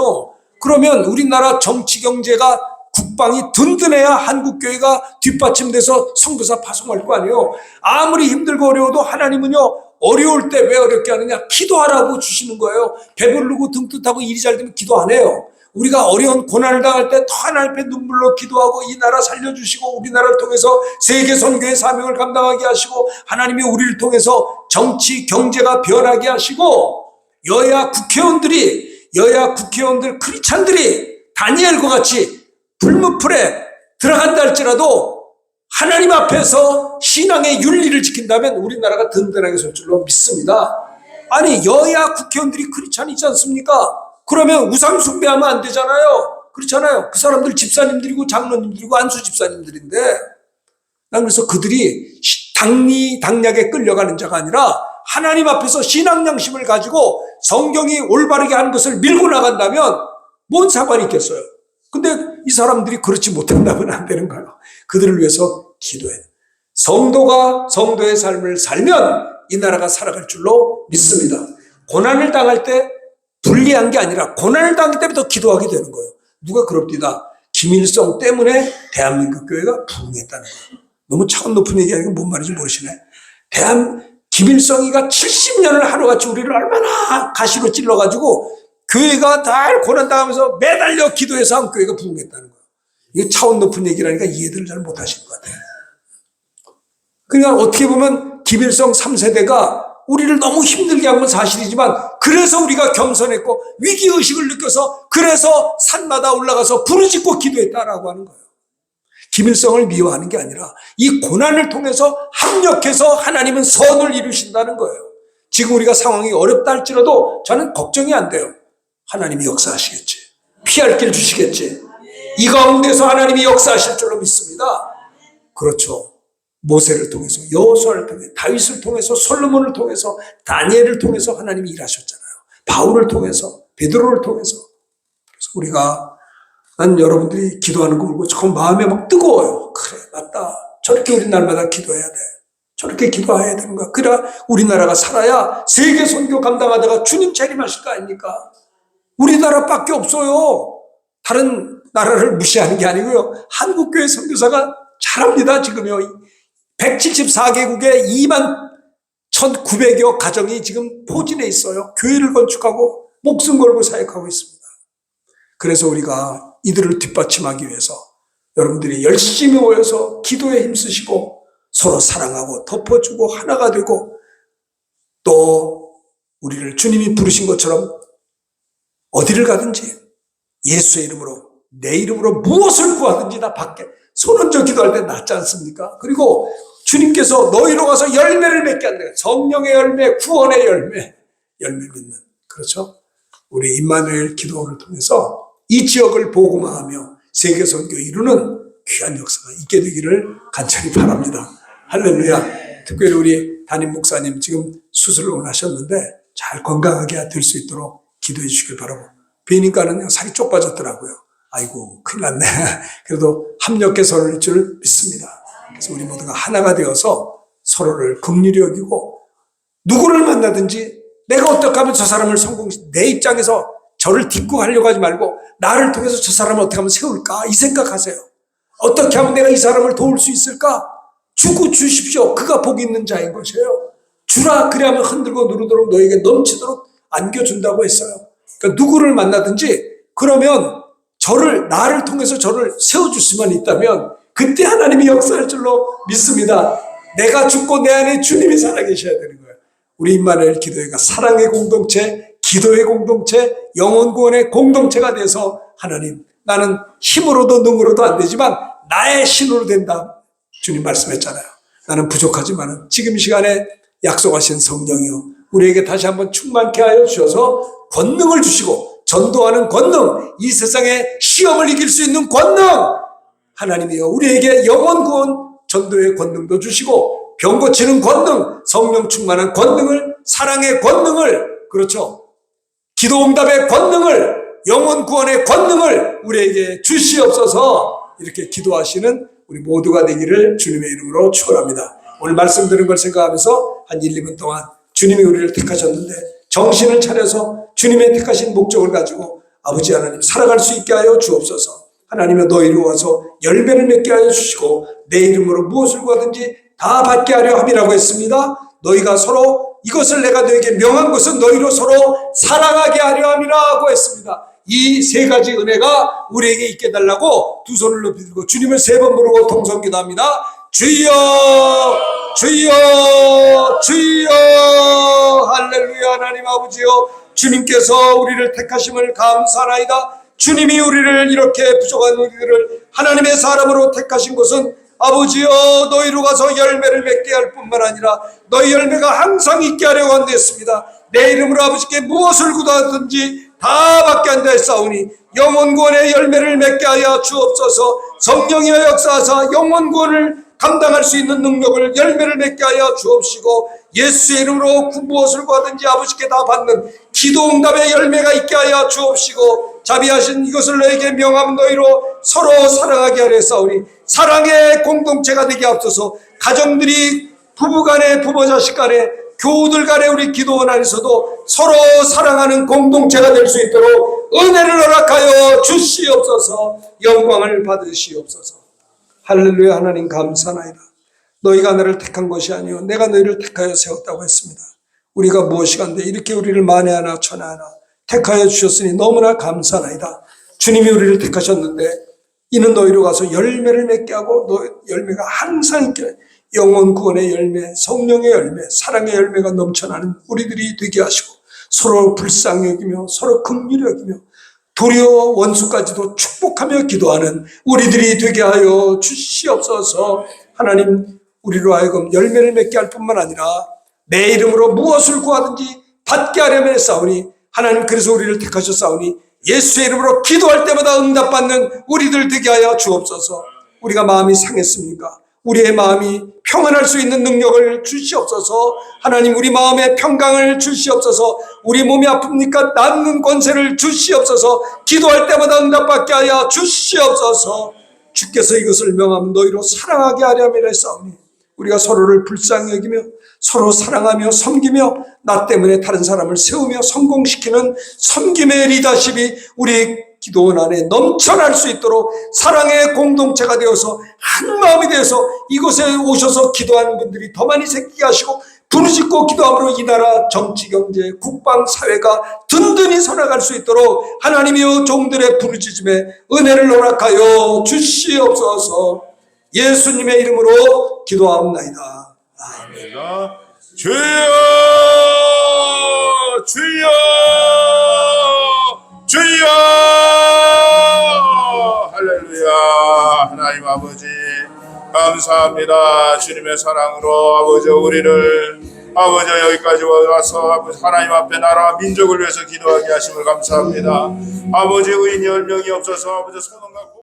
그러면 우리나라 정치 경제가 국방이 든든해야 한국교회가 뒷받침돼서 선교사 파송할 거 아니에요. 아무리 힘들고 어려워도 하나님은요. 어려울 때 왜 어렵게 하느냐? 기도하라고 주시는 거예요. 배부르고 등 뜻하고 일이 잘 되면 기도 안 해요. 우리가 어려운 고난을 당할 때 더 하나님 앞에 눈물로 기도하고 이 나라 살려주시고 우리나라를 통해서 세계 선교의 사명을 감당하게 하시고 하나님이 우리를 통해서 정치 경제가 변하게 하시고 여야 국회의원들 크리스찬들이 다니엘과 같이 불무풀에 들어간다 할지라도 하나님 앞에서 신앙의 윤리를 지킨다면 우리나라가 든든하게 설 줄로 믿습니다. 아니 여야 국회의원들이 크리스찬이지 않습니까? 그러면 우상 숭배하면 안 되잖아요. 그렇잖아요. 그 사람들 집사님들이고 장로님들이고 안수 집사님들인데 난 그래서 그들이 당리당략에 끌려가는 자가 아니라 하나님 앞에서 신앙 양심을 가지고 성경이 올바르게 하는 것을 밀고 나간다면 뭔 상관이 있겠어요. 근데 이 사람들이 그렇지 못한다면 안 되는 거예요. 그들을 위해서 기도해요. 성도가 성도의 삶을 살면 이 나라가 살아갈 줄로 믿습니다. 고난을 당할 때 불리한 게 아니라 고난을 당할 때부터 기도하게 되는 거예요. 누가 그럽디다. 김일성 때문에 대한민국 교회가 부흥했다는 거예요. 너무 차원 높은 얘기하니까 뭔 말인지 모르시네. 김일성이가 70년을 하루같이 우리를 얼마나 가시로 찔러가지고 교회가 다 고난당하면서 매달려 기도해서 한 교회가 부흥했다는 거예요. 이게 차원 높은 얘기라니까 이해를 잘 못하실 것 같아요. 그러니까 어떻게 보면 김일성 3세대가 우리를 너무 힘들게 한 건 사실이지만 그래서 우리가 겸손했고 위기의식을 느껴서 그래서 산마다 올라가서 부르짖고 기도했다라고 하는 거예요. 김일성을 미워하는 게 아니라 이 고난을 통해서 합력해서 하나님은 선을 이루신다는 거예요. 지금 우리가 상황이 어렵다 할지라도 저는 걱정이 안 돼요. 하나님이 역사하시겠지. 피할 길 주시겠지. 이 가운데서 하나님이 역사하실 줄로 믿습니다. 그렇죠. 모세를 통해서, 여호수아를 통해서, 다윗을 통해서, 솔로몬을 통해서, 다니엘을 통해서 하나님이 일하셨잖아요. 바울을 통해서, 베드로를 통해서. 그래서 우리가, 난 여러분들이 기도하는 거 보고 조금 마음에 막 뜨거워요. 그래, 맞다. 저렇게 우리 날마다 기도해야 돼. 저렇게 기도해야 되는 거야. 그래야 우리나라가 살아야 세계 선교 감당하다가 주님 재림하실 거 아닙니까? 우리나라밖에 없어요. 다른 나라를 무시하는 게 아니고요. 한국교회 선교사가 잘합니다, 지금요. 174개국에 21,900여 가정이 지금 포진해 있어요. 교회를 건축하고 목숨 걸고 사역하고 있습니다. 그래서 우리가 이들을 뒷받침하기 위해서 여러분들이 열심히 모여서 기도에 힘쓰시고 서로 사랑하고 덮어주고 하나가 되고 또 우리를 주님이 부르신 것처럼 어디를 가든지 예수의 이름으로 내 이름으로 무엇을 구하든지 다 받게 손 얹어 기도할 때 낫지 않습니까? 그리고 주님께서 너희로 가서 열매를 맺게 한다. 성령의 열매, 구원의 열매 맺는. 그렇죠? 우리 임마누엘 기도를 통해서 이 지역을 복음화하며 세계 선교 이루는 귀한 역사가 있게 되기를 간절히 바랍니다. 할렐루야. 특별히 우리 담임 목사님 지금 수술을 하셨는데 잘 건강하게 될 수 있도록 기도해 주시길 바라고. 비니까는 살이 쪽 빠졌더라고요. 아이고 큰일 났네. 그래도 합력해서 할 줄 믿습니다. 그래서 우리 모두가 하나가 되어서 서로를 긍휼히 여기고 누구를 만나든지 내가 어떻게 하면 저 사람을 내 입장에서 저를 딛고 하려고 하지 말고 나를 통해서 저 사람을 어떻게 하면 세울까 이 생각하세요. 어떻게 하면 내가 이 사람을 도울 수 있을까? 주고 주십시오. 그가 복이 있는 자인 것이에요. 주라 그리하면 흔들고 누르도록 너에게 넘치도록 안겨준다고 했어요. 그러니까 누구를 만나든지 그러면 나를 통해서 저를 세워줄 수만 있다면 그때 하나님이 역사할 줄로 믿습니다. 내가 죽고 내 안에 주님이 살아계셔야 되는 거예요. 우리 임마누엘 기도회가 사랑의 공동체, 기도의 공동체, 영혼 구원의 공동체가 돼서 하나님 나는 힘으로도 능으로도 안 되지만 나의 신으로 된다. 주님 말씀했잖아요. 나는 부족하지만 지금 이 시간에 약속하신 성령이요 우리에게 다시 한번 충만케 하여 주셔서 권능을 주시고 전도하는 권능, 이 세상의 시험을 이길 수 있는 권능 하나님이요 우리에게 영혼 구원 전도의 권능도 주시고 병 고치는 권능, 성령 충만한 권능을 사랑의 권능을 그렇죠 기도 응답의 권능을 영혼 구원의 권능을 우리에게 주시옵소서 이렇게 기도하시는 우리 모두가 되기를 주님의 이름으로 축원합니다. 오늘 말씀 들은 걸 생각하면서 한 1, 2분 동안 주님이 우리를 택하셨는데 정신을 차려서 주님의 택하신 목적을 가지고 아버지 하나님 살아갈 수 있게 하여 주옵소서. 하나님의 너희로 와서 열매를 맺게 하여 주시고 내 이름으로 무엇을 구하든지 다 받게 하려 함이라고 했습니다. 너희가 서로 이것을 내가 너에게 명한 것은 너희로 서로 사랑하게 하려 함이라고 했습니다. 이 세 가지 은혜가 우리에게 있게 달라고 두 손을 높이 들고 주님을 세 번 부르고 동성기도합니다. 주여 주여 주여 할렐루야. 하나님 아버지여 주님께서 우리를 택하심을 감사하나이다. 주님이 우리를 이렇게 부족한 우리들을 하나님의 사람으로 택하신 것은 아버지여 너희로 가서 열매를 맺게 할 뿐만 아니라 너희 열매가 항상 있게 하려고 한댔습니다. 내 이름으로 아버지께 무엇을 구하든지 다 받게 한다 했사오니 영혼 구원의 열매를 맺게 하여 주옵소서. 성령이여 역사하사 영혼 구원을 감당할 수 있는 능력을 열매를 맺게 하여 주옵시고 예수의 이름으로 무엇을 구하든지 아버지께 다 받는 기도 응답의 열매가 있게 하여 주옵시고 자비하신 이것을 너에게 명함 너희로 서로 사랑하게 하려 했사오니 사랑의 공동체가 되게 앞서서 가정들이 부부간에 부모자식 간에 교우들 간에 우리 기도원 안에서도 서로 사랑하는 공동체가 될 수 있도록 은혜를 허락하여 주시옵소서. 영광을 받으시옵소서. 할렐루야. 하나님 감사나이다. 너희가 나를 택한 것이 아니요 내가 너희를 택하여 세웠다고 했습니다. 우리가 무엇이간데 이렇게 우리를 만에 하나 천에 하나 택하여 주셨으니 너무나 감사나이다. 주님이 우리를 택하셨는데 이는 너희로 가서 열매를 맺게 하고 열매가 항상 있게 영혼 구원의 열매, 성령의 열매, 사랑의 열매가 넘쳐나는 우리들이 되게 하시고 서로 불쌍히 여기며 서로 긍휼히 여기며 도리어 원수까지도 축복하며 기도하는 우리들이 되게 하여 주시옵소서. 하나님, 우리로 하여금 열매를 맺게 할 뿐만 아니라 내 이름으로 무엇을 구하든지 받게 하려면 했사오니 하나님 그래서 우리를 택하셨사오니 예수의 이름으로 기도할 때마다 응답받는 우리들 되게 하여 주옵소서. 우리가 마음이 상했습니까? 우리의 마음이 평안할 수 있는 능력을 주시옵소서. 하나님, 우리 마음에 평강을 주시옵소서. 우리 몸이 아픕니까? 낫는 권세를 주시옵소서. 기도할 때마다 응답받게 하여 주시옵소서. 주께서 이것을 명하면 너희로 사랑하게 하려면 했사오니 우리가 서로를 불쌍히 여기며 서로 사랑하며 섬기며 나 때문에 다른 사람을 세우며 성공시키는 섬김의 리더십이 우리 기도원 안에 넘쳐날 수 있도록 사랑의 공동체가 되어서 한 마음이 되어서 이곳에 오셔서 기도하는 분들이 더 많이 생기게 하시고 부르짖고 기도함으로 이 나라 정치, 경제, 국방, 사회가 든든히 살아갈 수 있도록 하나님이여 종들의 부르짖음에 은혜를 허락하여 주시옵소서. 예수님의 이름으로 기도하옵나이다. 아멘. 주여 주여 주여 할렐루야. 하나님 아버지 감사합니다. 주님의 사랑으로 아버지 우리를 아버지 여기까지 와서 아버지 하나님 앞에 나라와 민족을 위해서 기도하게 하심을 감사합니다. 아버지 의인 10명이 없어서 아버지 손을 갖고